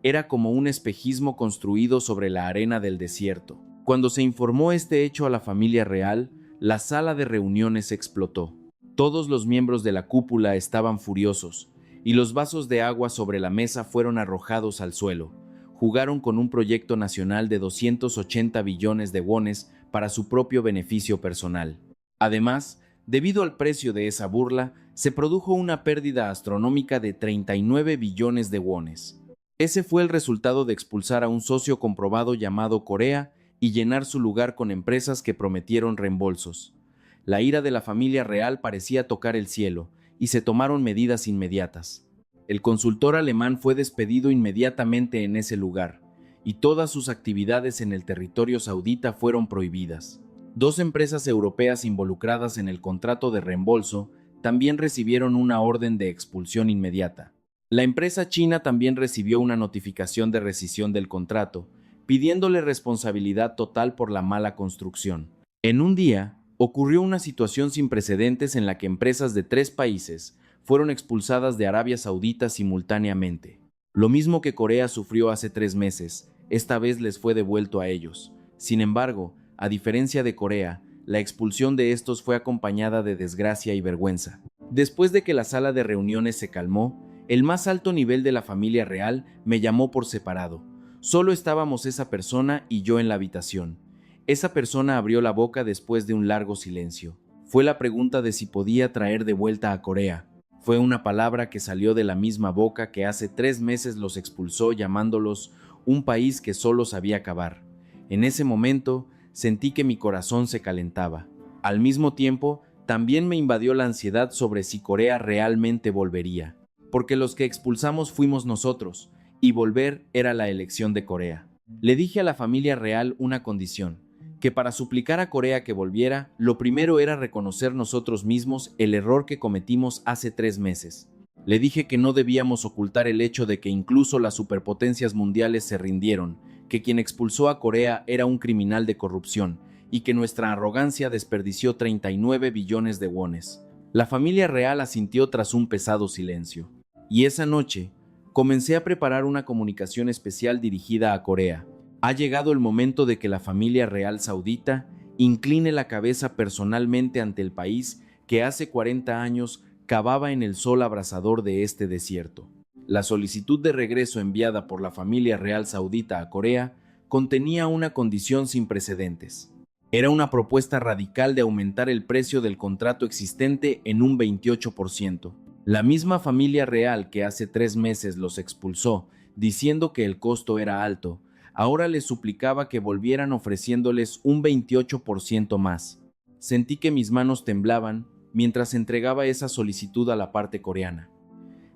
Era como un espejismo construido sobre la arena del desierto. Cuando se informó este hecho a la familia real, la sala de reuniones explotó. Todos los miembros de la cúpula estaban furiosos, y los vasos de agua sobre la mesa fueron arrojados al suelo. Jugaron con un proyecto nacional de 280 billones de wones para su propio beneficio personal. Además, debido al precio de esa burla, se produjo una pérdida astronómica de 39 billones de wones. Ese fue el resultado de expulsar a un socio comprobado llamado Corea y llenar su lugar con empresas que prometieron reembolsos. La ira de la familia real parecía tocar el cielo, y se tomaron medidas inmediatas. El consultor alemán fue despedido inmediatamente en ese lugar, y todas sus actividades en el territorio saudita fueron prohibidas. 2 empresas europeas involucradas en el contrato de reembolso también recibieron una orden de expulsión inmediata. La empresa china también recibió una notificación de rescisión del contrato, pidiéndole responsabilidad total por la mala construcción. En un día, ocurrió una situación sin precedentes en la que empresas de 3 países fueron expulsadas de Arabia Saudita simultáneamente. Lo mismo que Corea sufrió hace 3 meses, esta vez les fue devuelto a ellos. Sin embargo, a diferencia de Corea, la expulsión de estos fue acompañada de desgracia y vergüenza. Después de que la sala de reuniones se calmó, el más alto nivel de la familia real me llamó por separado. Solo estábamos esa persona y yo en la habitación. Esa persona abrió la boca después de un largo silencio. Fue la pregunta de si podía traer de vuelta a Corea. Fue una palabra que salió de la misma boca que hace 3 meses los expulsó llamándolos un país que solo sabía cavar. En ese momento, sentí que mi corazón se calentaba. Al mismo tiempo, también me invadió la ansiedad sobre si Corea realmente volvería. Porque los que expulsamos fuimos nosotros, y volver era la elección de Corea. Le dije a la familia real una condición, que para suplicar a Corea que volviera, lo primero era reconocer nosotros mismos el error que cometimos hace 3 meses. Le dije que no debíamos ocultar el hecho de que incluso las superpotencias mundiales se rindieron, que quien expulsó a Corea era un criminal de corrupción, y que nuestra arrogancia desperdició 39 billones de wones. La familia real asintió tras un pesado silencio. Y esa noche, comencé a preparar una comunicación especial dirigida a Corea. Ha llegado el momento de que la familia real saudita incline la cabeza personalmente ante el país que hace 40 años cavaba en el sol abrasador de este desierto. La solicitud de regreso enviada por la familia real saudita a Corea contenía una condición sin precedentes. Era una propuesta radical de aumentar el precio del contrato existente en un 28%. La misma familia real que hace 3 meses los expulsó, diciendo que el costo era alto, ahora les suplicaba que volvieran ofreciéndoles un 28% más. Sentí que mis manos temblaban mientras entregaba esa solicitud a la parte coreana.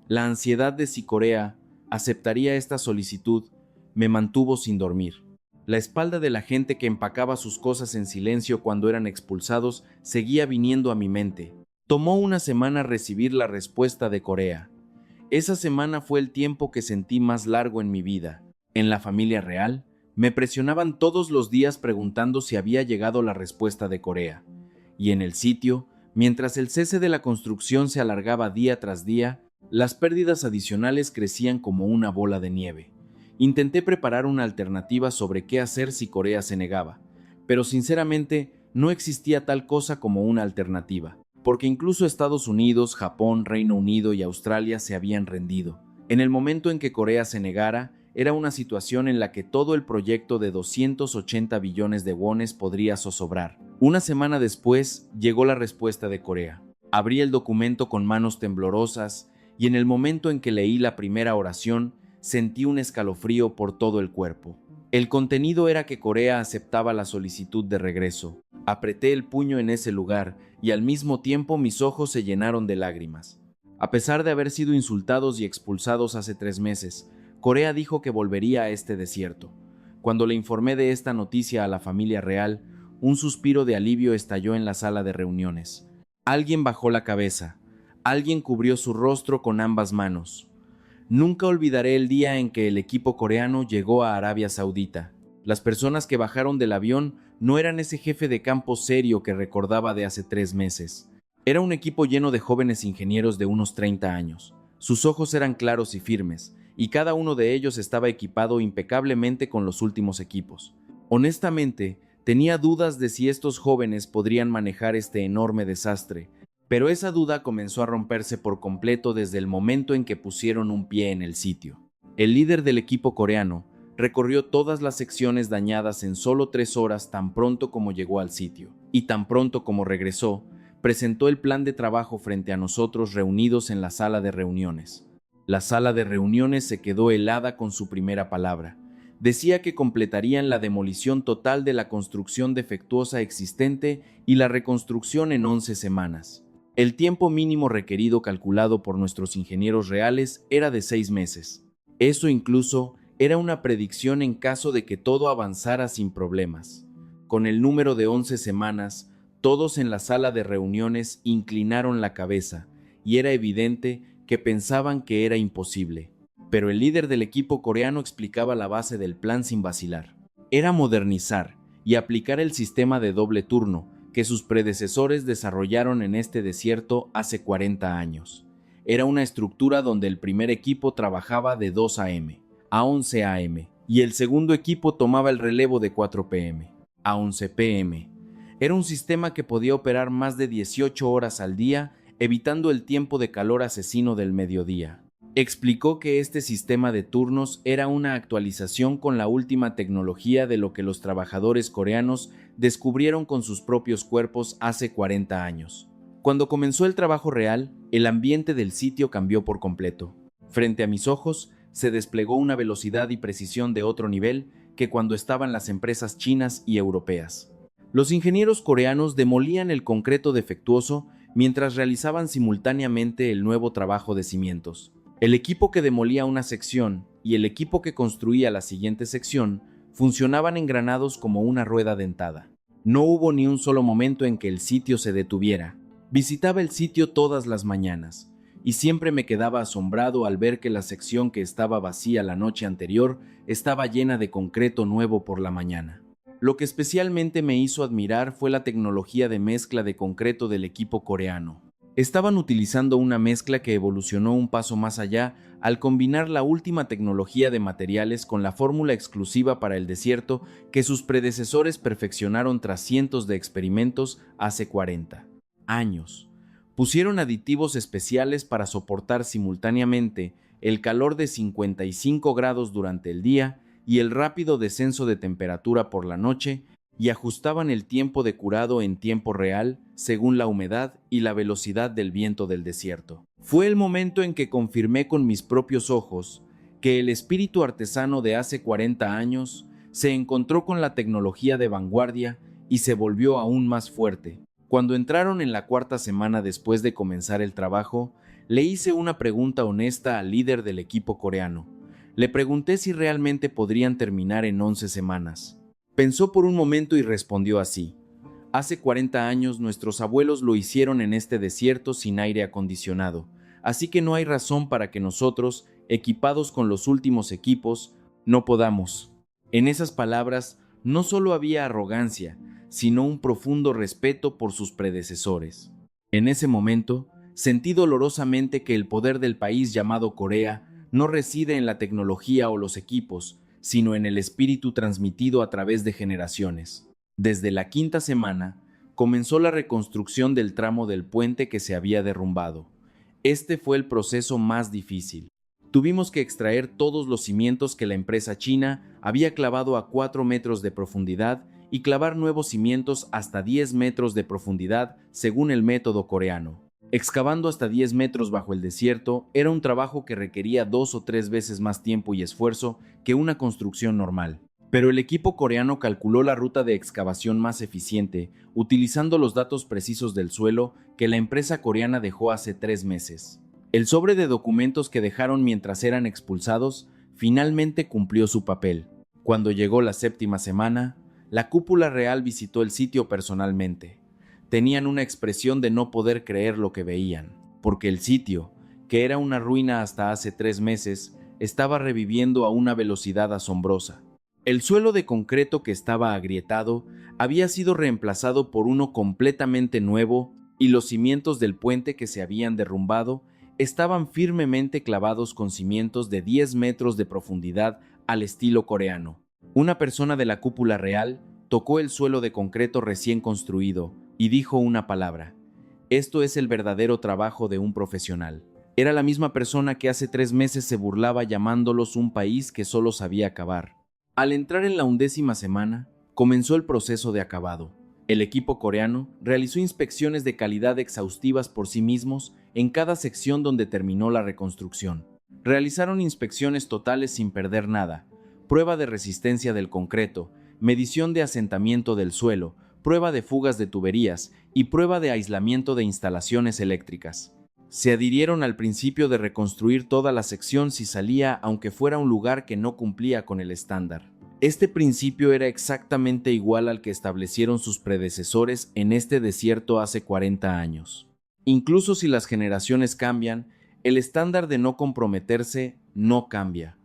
La ansiedad de si Corea aceptaría esta solicitud me mantuvo sin dormir. La espalda de la gente que empacaba sus cosas en silencio cuando eran expulsados seguía viniendo a mi mente. Tomó una semana recibir la respuesta de Corea. Esa semana fue el tiempo que sentí más largo en mi vida. En la familia real, me presionaban todos los días preguntando si había llegado la respuesta de Corea. Y en el sitio, mientras el cese de la construcción se alargaba día tras día, las pérdidas adicionales crecían como una bola de nieve. Intenté preparar una alternativa sobre qué hacer si Corea se negaba, pero sinceramente no existía tal cosa como una alternativa, porque incluso Estados Unidos, Japón, Reino Unido y Australia se habían rendido. En el momento en que Corea se negara, era una situación en la que todo el proyecto de 280 billones de wones podría zozobrar. Una semana después llegó la respuesta de Corea. Abrí el documento con manos temblorosas y en el momento en que leí la primera oración, sentí un escalofrío por todo el cuerpo. El contenido era que Corea aceptaba la solicitud de regreso. Apreté el puño en ese lugar y al mismo tiempo mis ojos se llenaron de lágrimas. A pesar de haber sido insultados y expulsados hace 3 meses, Corea dijo que volvería a este desierto. Cuando le informé de esta noticia a la familia real, un suspiro de alivio estalló en la sala de reuniones. Alguien bajó la cabeza. Alguien cubrió su rostro con ambas manos. Nunca olvidaré el día en que el equipo coreano llegó a Arabia Saudita. Las personas que bajaron del avión no eran ese jefe de campo serio que recordaba de hace 3 meses. Era un equipo lleno de jóvenes ingenieros de unos 30 años. Sus ojos eran claros y firmes, y cada uno de ellos estaba equipado impecablemente con los últimos equipos. Honestamente, tenía dudas de si estos jóvenes podrían manejar este enorme desastre, pero esa duda comenzó a romperse por completo desde el momento en que pusieron un pie en el sitio. El líder del equipo coreano recorrió todas las secciones dañadas en solo 3 horas tan pronto como llegó al sitio, y tan pronto como regresó, presentó el plan de trabajo frente a nosotros reunidos en la sala de reuniones. La sala de reuniones se quedó helada con su primera palabra. Decía que completarían la demolición total de la construcción defectuosa existente y la reconstrucción en 11 semanas. El tiempo mínimo requerido calculado por nuestros ingenieros reales era de 6 meses. Eso incluso era una predicción en caso de que todo avanzara sin problemas. Con el número de 11 semanas, todos en la sala de reuniones inclinaron la cabeza y era evidente que pensaban que era imposible. Pero el líder del equipo coreano explicaba la base del plan sin vacilar. Era modernizar y aplicar el sistema de doble turno que sus predecesores desarrollaron en este desierto hace 40 años. Era una estructura donde el primer equipo trabajaba de 2 a.m. a 11 a.m. y el segundo equipo tomaba el relevo de 4 p.m. a 11 p.m. Era un sistema que podía operar más de 18 horas al día, evitando el tiempo de calor asesino del mediodía. Explicó que este sistema de turnos era una actualización con la última tecnología de lo que los trabajadores coreanos descubrieron con sus propios cuerpos hace 40 años. Cuando comenzó el trabajo real, el ambiente del sitio cambió por completo. Frente a mis ojos, se desplegó una velocidad y precisión de otro nivel que cuando estaban las empresas chinas y europeas. Los ingenieros coreanos demolían el concreto defectuoso mientras realizaban simultáneamente el nuevo trabajo de cimientos. El equipo que demolía una sección y el equipo que construía la siguiente sección funcionaban engranados como una rueda dentada. No hubo ni un solo momento en que el sitio se detuviera. Visitaba el sitio todas las mañanas y siempre me quedaba asombrado al ver que la sección que estaba vacía la noche anterior estaba llena de concreto nuevo por la mañana. Lo que especialmente me hizo admirar fue la tecnología de mezcla de concreto del equipo coreano. Estaban utilizando una mezcla que evolucionó un paso más allá al combinar la última tecnología de materiales con la fórmula exclusiva para el desierto que sus predecesores perfeccionaron tras cientos de experimentos hace 40 años. Pusieron aditivos especiales para soportar simultáneamente el calor de 55 grados durante el día y el rápido descenso de temperatura por la noche, y ajustaban el tiempo de curado en tiempo real según la humedad y la velocidad del viento del desierto. Fue el momento en que confirmé con mis propios ojos que el espíritu artesano de hace 40 años se encontró con la tecnología de vanguardia y se volvió aún más fuerte. Cuando entraron en la 4ª semana después de comenzar el trabajo, le hice una pregunta honesta al líder del equipo coreano. Le pregunté si realmente podrían terminar en 11 semanas. Pensó por un momento y respondió así: hace 40 años nuestros abuelos lo hicieron en este desierto sin aire acondicionado, así que no hay razón para que nosotros, equipados con los últimos equipos, no podamos. En esas palabras no solo había arrogancia, sino un profundo respeto por sus predecesores. En ese momento, sentí dolorosamente que el poder del país llamado Corea no reside en la tecnología o los equipos, sino en el espíritu transmitido a través de generaciones. Desde la 5ª semana, comenzó la reconstrucción del tramo del puente que se había derrumbado. Este fue el proceso más difícil. Tuvimos que extraer todos los cimientos que la empresa china había clavado a 4 metros de profundidad y clavar nuevos cimientos hasta 10 metros de profundidad según el método coreano. Excavando hasta 10 metros bajo el desierto era un trabajo que requería 2 o 3 veces más tiempo y esfuerzo que una construcción normal. Pero el equipo coreano calculó la ruta de excavación más eficiente, utilizando los datos precisos del suelo que la empresa coreana dejó hace 3 meses. El sobre de documentos que dejaron mientras eran expulsados finalmente cumplió su papel. Cuando llegó la 7ª semana, la cúpula real visitó el sitio personalmente. Tenían una expresión de no poder creer lo que veían, porque el sitio, que era una ruina hasta hace 3 meses, estaba reviviendo a una velocidad asombrosa. El suelo de concreto que estaba agrietado había sido reemplazado por uno completamente nuevo y los cimientos del puente que se habían derrumbado estaban firmemente clavados con cimientos de 10 metros de profundidad al estilo coreano. Una persona de la cúpula real tocó el suelo de concreto recién construido y dijo una palabra. Esto es el verdadero trabajo de un profesional. Era la misma persona que hace 3 meses se burlaba llamándolos un país que solo sabía cavar. Al entrar en la 11ª semana, comenzó el proceso de acabado. El equipo coreano realizó inspecciones de calidad exhaustivas por sí mismos en cada sección donde terminó la reconstrucción. Realizaron inspecciones totales sin perder nada, prueba de resistencia del concreto, medición de asentamiento del suelo, prueba de fugas de tuberías y prueba de aislamiento de instalaciones eléctricas. Se adhirieron al principio de reconstruir toda la sección si salía aunque fuera un lugar que no cumplía con el estándar. Este principio era exactamente igual al que establecieron sus predecesores en este desierto hace 40 años. Incluso si las generaciones cambian, el estándar de no comprometerse no cambia.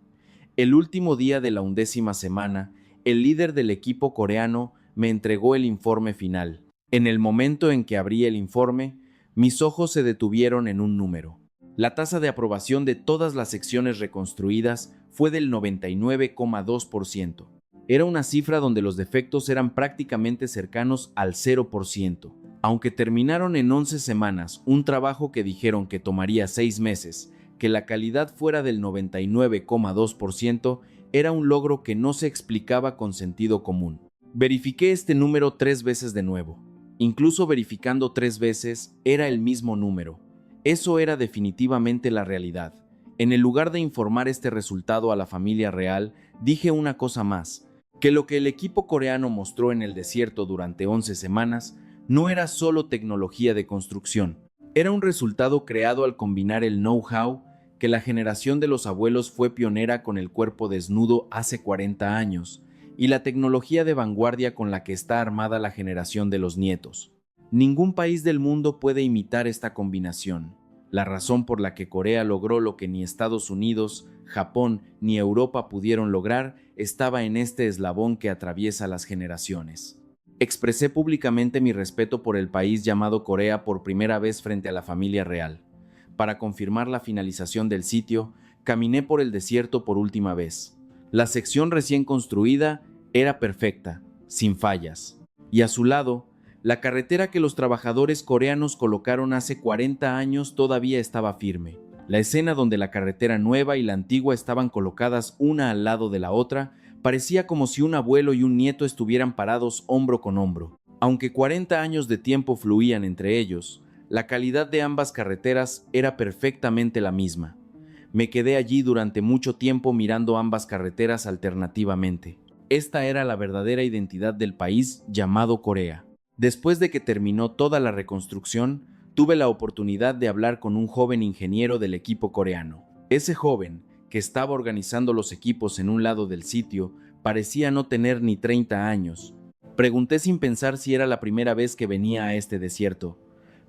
El último día de la 11ª semana, el líder del equipo coreano me entregó el informe final. En el momento en que abrí el informe, mis ojos se detuvieron en un número. La tasa de aprobación de todas las secciones reconstruidas fue del 99,2%. Era una cifra donde los defectos eran prácticamente cercanos al 0%. Aunque terminaron en 11 semanas, un trabajo que dijeron que tomaría 6 meses, que la calidad fuera del 99,2%, era un logro que no se explicaba con sentido común. Verifiqué este número 3 veces de nuevo. Incluso verificando 3 veces, era el mismo número. Eso era definitivamente la realidad. En el lugar de informar este resultado a la familia real, dije una cosa más, que lo que el equipo coreano mostró en el desierto durante 11 semanas no era solo tecnología de construcción, era un resultado creado al combinar el know-how que la generación de los abuelos fue pionera con el cuerpo desnudo hace 40 años y la tecnología de vanguardia con la que está armada la generación de los nietos. Ningún país del mundo puede imitar esta combinación. La razón por la que Corea logró lo que ni Estados Unidos, Japón ni Europa pudieron lograr estaba en este eslabón que atraviesa las generaciones. Expresé públicamente mi respeto por el país llamado Corea por primera vez frente a la familia real. Para confirmar la finalización del sitio, caminé por el desierto por última vez. La sección recién construida era perfecta, sin fallas. Y a su lado, la carretera que los trabajadores coreanos colocaron hace 40 años todavía estaba firme. La escena donde la carretera nueva y la antigua estaban colocadas una al lado de la otra parecía como si un abuelo y un nieto estuvieran parados hombro con hombro. Aunque 40 años de tiempo fluían entre ellos, la calidad de ambas carreteras era perfectamente la misma. Me quedé allí durante mucho tiempo mirando ambas carreteras alternativamente. Esta era la verdadera identidad del país llamado Corea. Después de que terminó toda la reconstrucción, tuve la oportunidad de hablar con un joven ingeniero del equipo coreano. Ese joven, que estaba organizando los equipos en un lado del sitio, parecía no tener ni 30 años. Pregunté sin pensar si era la primera vez que venía a este desierto,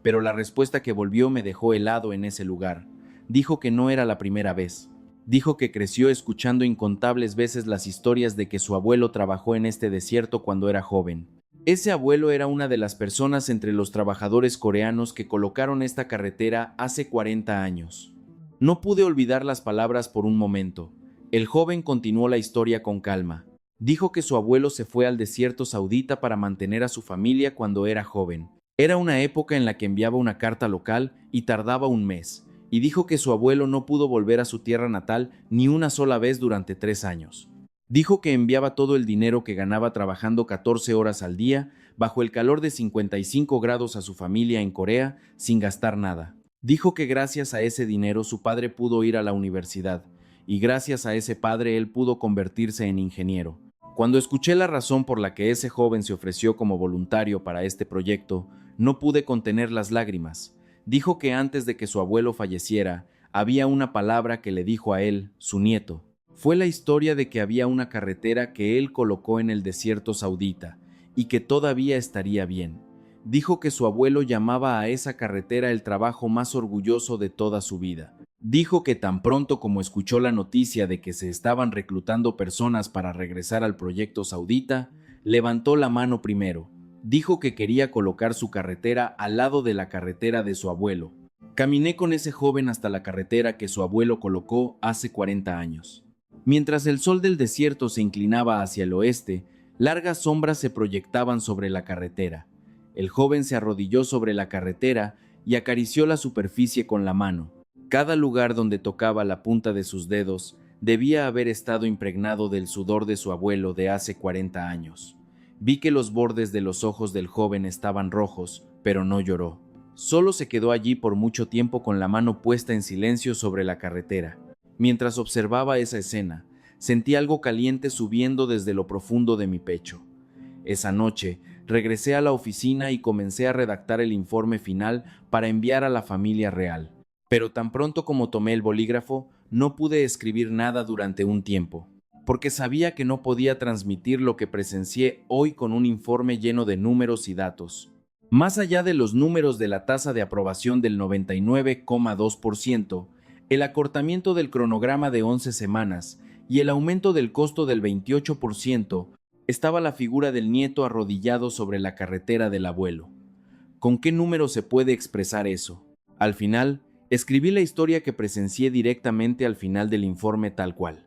pero la respuesta que volvió me dejó helado en ese lugar. Dijo que no era la primera vez. Dijo que creció escuchando incontables veces las historias de que su abuelo trabajó en este desierto cuando era joven. Ese abuelo era una de las personas entre los trabajadores coreanos que colocaron esta carretera hace 40 años. No pude olvidar las palabras por un momento. El joven continuó la historia con calma. Dijo que su abuelo se fue al desierto saudita para mantener a su familia cuando era joven. Era una época en la que enviaba una carta local y tardaba un mes, y dijo que su abuelo no pudo volver a su tierra natal ni una sola vez durante 3 años. Dijo que enviaba todo el dinero que ganaba trabajando 14 horas al día, bajo el calor de 55 grados a su familia en Corea, sin gastar nada. Dijo que gracias a ese dinero su padre pudo ir a la universidad, y gracias a ese padre él pudo convertirse en ingeniero. Cuando escuché la razón por la que ese joven se ofreció como voluntario para este proyecto, no pude contener las lágrimas. Dijo que antes de que su abuelo falleciera, había una palabra que le dijo a él, su nieto. Fue la historia de que había una carretera que él colocó en el desierto saudita y que todavía estaría bien. Dijo que su abuelo llamaba a esa carretera el trabajo más orgulloso de toda su vida. Dijo que tan pronto como escuchó la noticia de que se estaban reclutando personas para regresar al proyecto saudita, levantó la mano primero. Dijo que quería colocar su carretera al lado de la carretera de su abuelo. Caminé con ese joven hasta la carretera que su abuelo colocó hace 40 años. Mientras el sol del desierto se inclinaba hacia el oeste, largas sombras se proyectaban sobre la carretera. El joven se arrodilló sobre la carretera y acarició la superficie con la mano. Cada lugar donde tocaba la punta de sus dedos debía haber estado impregnado del sudor de su abuelo de hace 40 años. Vi que los bordes de los ojos del joven estaban rojos, pero no lloró. Solo se quedó allí por mucho tiempo con la mano puesta en silencio sobre la carretera. Mientras observaba esa escena, sentí algo caliente subiendo desde lo profundo de mi pecho. Esa noche, regresé a la oficina y comencé a redactar el informe final para enviar a la familia real. Pero tan pronto como tomé el bolígrafo, no pude escribir nada durante un tiempo, porque sabía que no podía transmitir lo que presencié hoy con un informe lleno de números y datos. Más allá de los números de la tasa de aprobación del 99,2%, el acortamiento del cronograma de 11 semanas y el aumento del costo del 28%, estaba la figura del nieto arrodillado sobre la carretera del abuelo. ¿Con qué número se puede expresar eso? Al final, escribí la historia que presencié directamente al final del informe tal cual.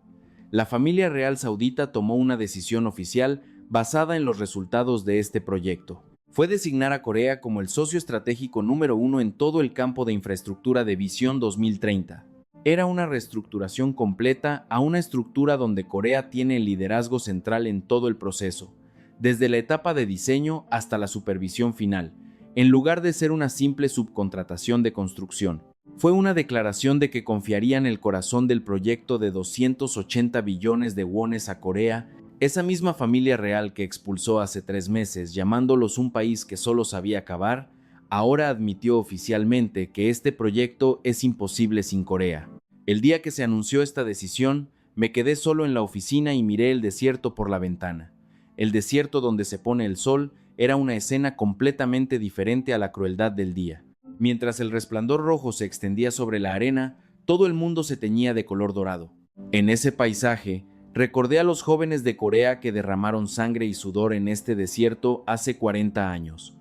La familia real saudita tomó una decisión oficial basada en los resultados de este proyecto. Fue designar a Corea como el socio estratégico número 1 en todo el campo de infraestructura de Visión 2030. Era una reestructuración completa a una estructura donde Corea tiene el liderazgo central en todo el proceso, desde la etapa de diseño hasta la supervisión final, en lugar de ser una simple subcontratación de construcción. Fue una declaración de que confiarían el corazón del proyecto de 280 billones de wones a Corea, esa misma familia real que expulsó hace 3 meses llamándolos un país que solo sabía acabar, ahora admitió oficialmente que este proyecto es imposible sin Corea. El día que se anunció esta decisión, me quedé solo en la oficina y miré el desierto por la ventana. El desierto donde se pone el sol era una escena completamente diferente a la crueldad del día. Mientras el resplandor rojo se extendía sobre la arena, todo el mundo se teñía de color dorado. En ese paisaje, recordé a los jóvenes de Corea que derramaron sangre y sudor en este desierto hace 40 años.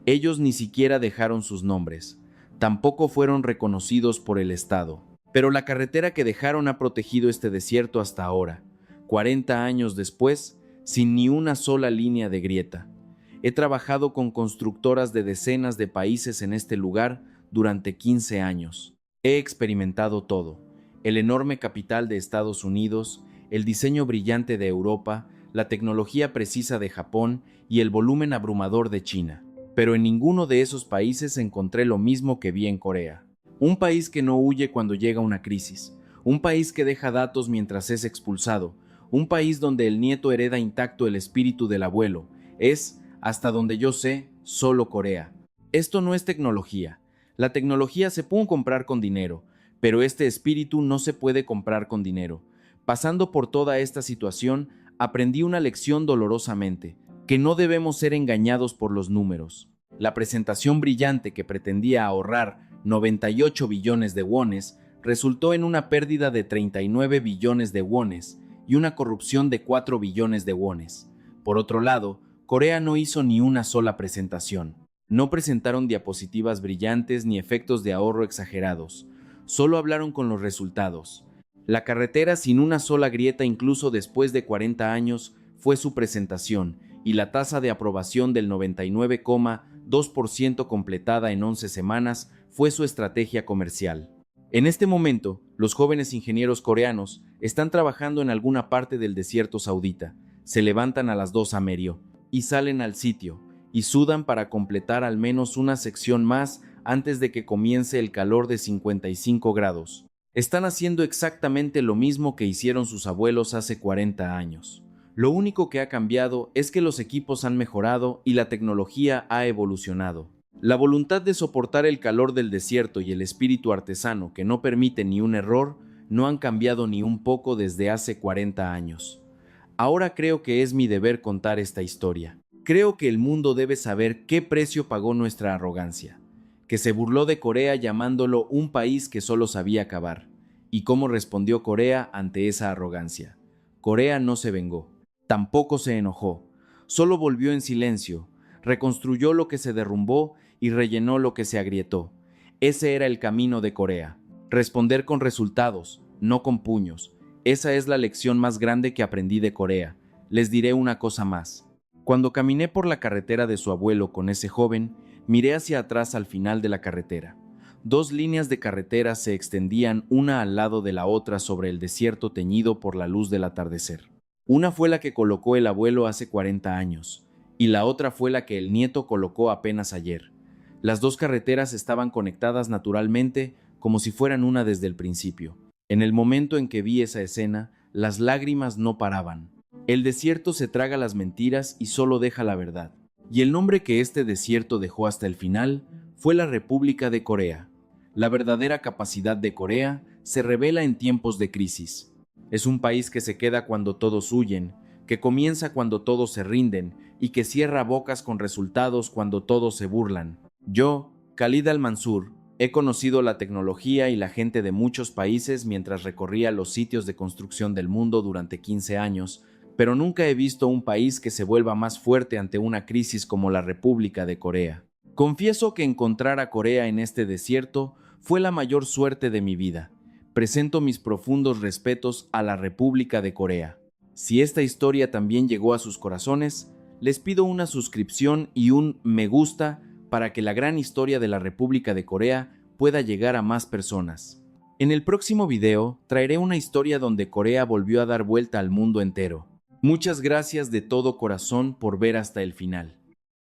Ellos ni siquiera dejaron sus nombres, tampoco fueron reconocidos por el Estado. Pero la carretera que dejaron ha protegido este desierto hasta ahora, 40 años después, sin ni una sola línea de grieta. He trabajado con constructoras de decenas de países en este lugar durante 15 años. He experimentado todo: el enorme capital de Estados Unidos, el diseño brillante de Europa, la tecnología precisa de Japón y el volumen abrumador de China. Pero en ninguno de esos países encontré lo mismo que vi en Corea. Un país que no huye cuando llega una crisis, un país que deja datos mientras es expulsado, un país donde el nieto hereda intacto el espíritu del abuelo. Es, hasta donde yo sé, solo Corea. Esto no es tecnología. La tecnología se puede comprar con dinero, pero este espíritu no se puede comprar con dinero. Pasando por toda esta situación, aprendí una lección dolorosamente, que no debemos ser engañados por los números. La presentación brillante que pretendía ahorrar 98 billones de wones resultó en una pérdida de 39 billones de wones y una corrupción de 4 billones de wones. Por otro lado, Corea no hizo ni una sola presentación. No presentaron diapositivas brillantes ni efectos de ahorro exagerados. Solo hablaron con los resultados. La carretera sin una sola grieta incluso después de 40 años fue su presentación, y la tasa de aprobación del 99,2% completada en 11 semanas fue su estrategia comercial. En este momento, los jóvenes ingenieros coreanos están trabajando en alguna parte del desierto saudita, se levantan a las 2 a.m. y salen al sitio, y sudan para completar al menos una sección más antes de que comience el calor de 55 grados. Están haciendo exactamente lo mismo que hicieron sus abuelos hace 40 años. Lo único que ha cambiado es que los equipos han mejorado y la tecnología ha evolucionado. La voluntad de soportar el calor del desierto y el espíritu artesano que no permite ni un error no han cambiado ni un poco desde hace 40 años. Ahora creo que es mi deber contar esta historia. Creo que el mundo debe saber qué precio pagó nuestra arrogancia, que se burló de Corea llamándolo un país que solo sabía cavar, y cómo respondió Corea ante esa arrogancia. Corea no se vengó, tampoco se enojó, solo volvió en silencio, reconstruyó lo que se derrumbó y rellenó lo que se agrietó. Ese era el camino de Corea, responder con resultados, no con puños. Esa es la lección más grande que aprendí de Corea. Les diré una cosa más. Cuando caminé por la carretera de su abuelo con ese joven, miré hacia atrás al final de la carretera. 2 líneas de carretera se extendían una al lado de la otra sobre el desierto teñido por la luz del atardecer. Una fue la que colocó el abuelo hace 40 años, y la otra fue la que el nieto colocó apenas ayer. Las 2 carreteras estaban conectadas naturalmente como si fueran una desde el principio. En el momento en que vi esa escena, las lágrimas no paraban. El desierto se traga las mentiras y solo deja la verdad. Y el nombre que este desierto dejó hasta el final fue la República de Corea. La verdadera capacidad de Corea se revela en tiempos de crisis. Es un país que se queda cuando todos huyen, que comienza cuando todos se rinden y que cierra bocas con resultados cuando todos se burlan. Yo, Khalid Al-Mansur, he conocido la tecnología y la gente de muchos países mientras recorría los sitios de construcción del mundo durante 15 años, pero nunca he visto un país que se vuelva más fuerte ante una crisis como la República de Corea. Confieso que encontrar a Corea en este desierto fue la mayor suerte de mi vida. Presento mis profundos respetos a la República de Corea. Si esta historia también llegó a sus corazones, les pido una suscripción y un me gusta para que la gran historia de la República de Corea pueda llegar a más personas. En el próximo video traeré una historia donde Corea volvió a dar vuelta al mundo entero. Muchas gracias de todo corazón por ver hasta el final.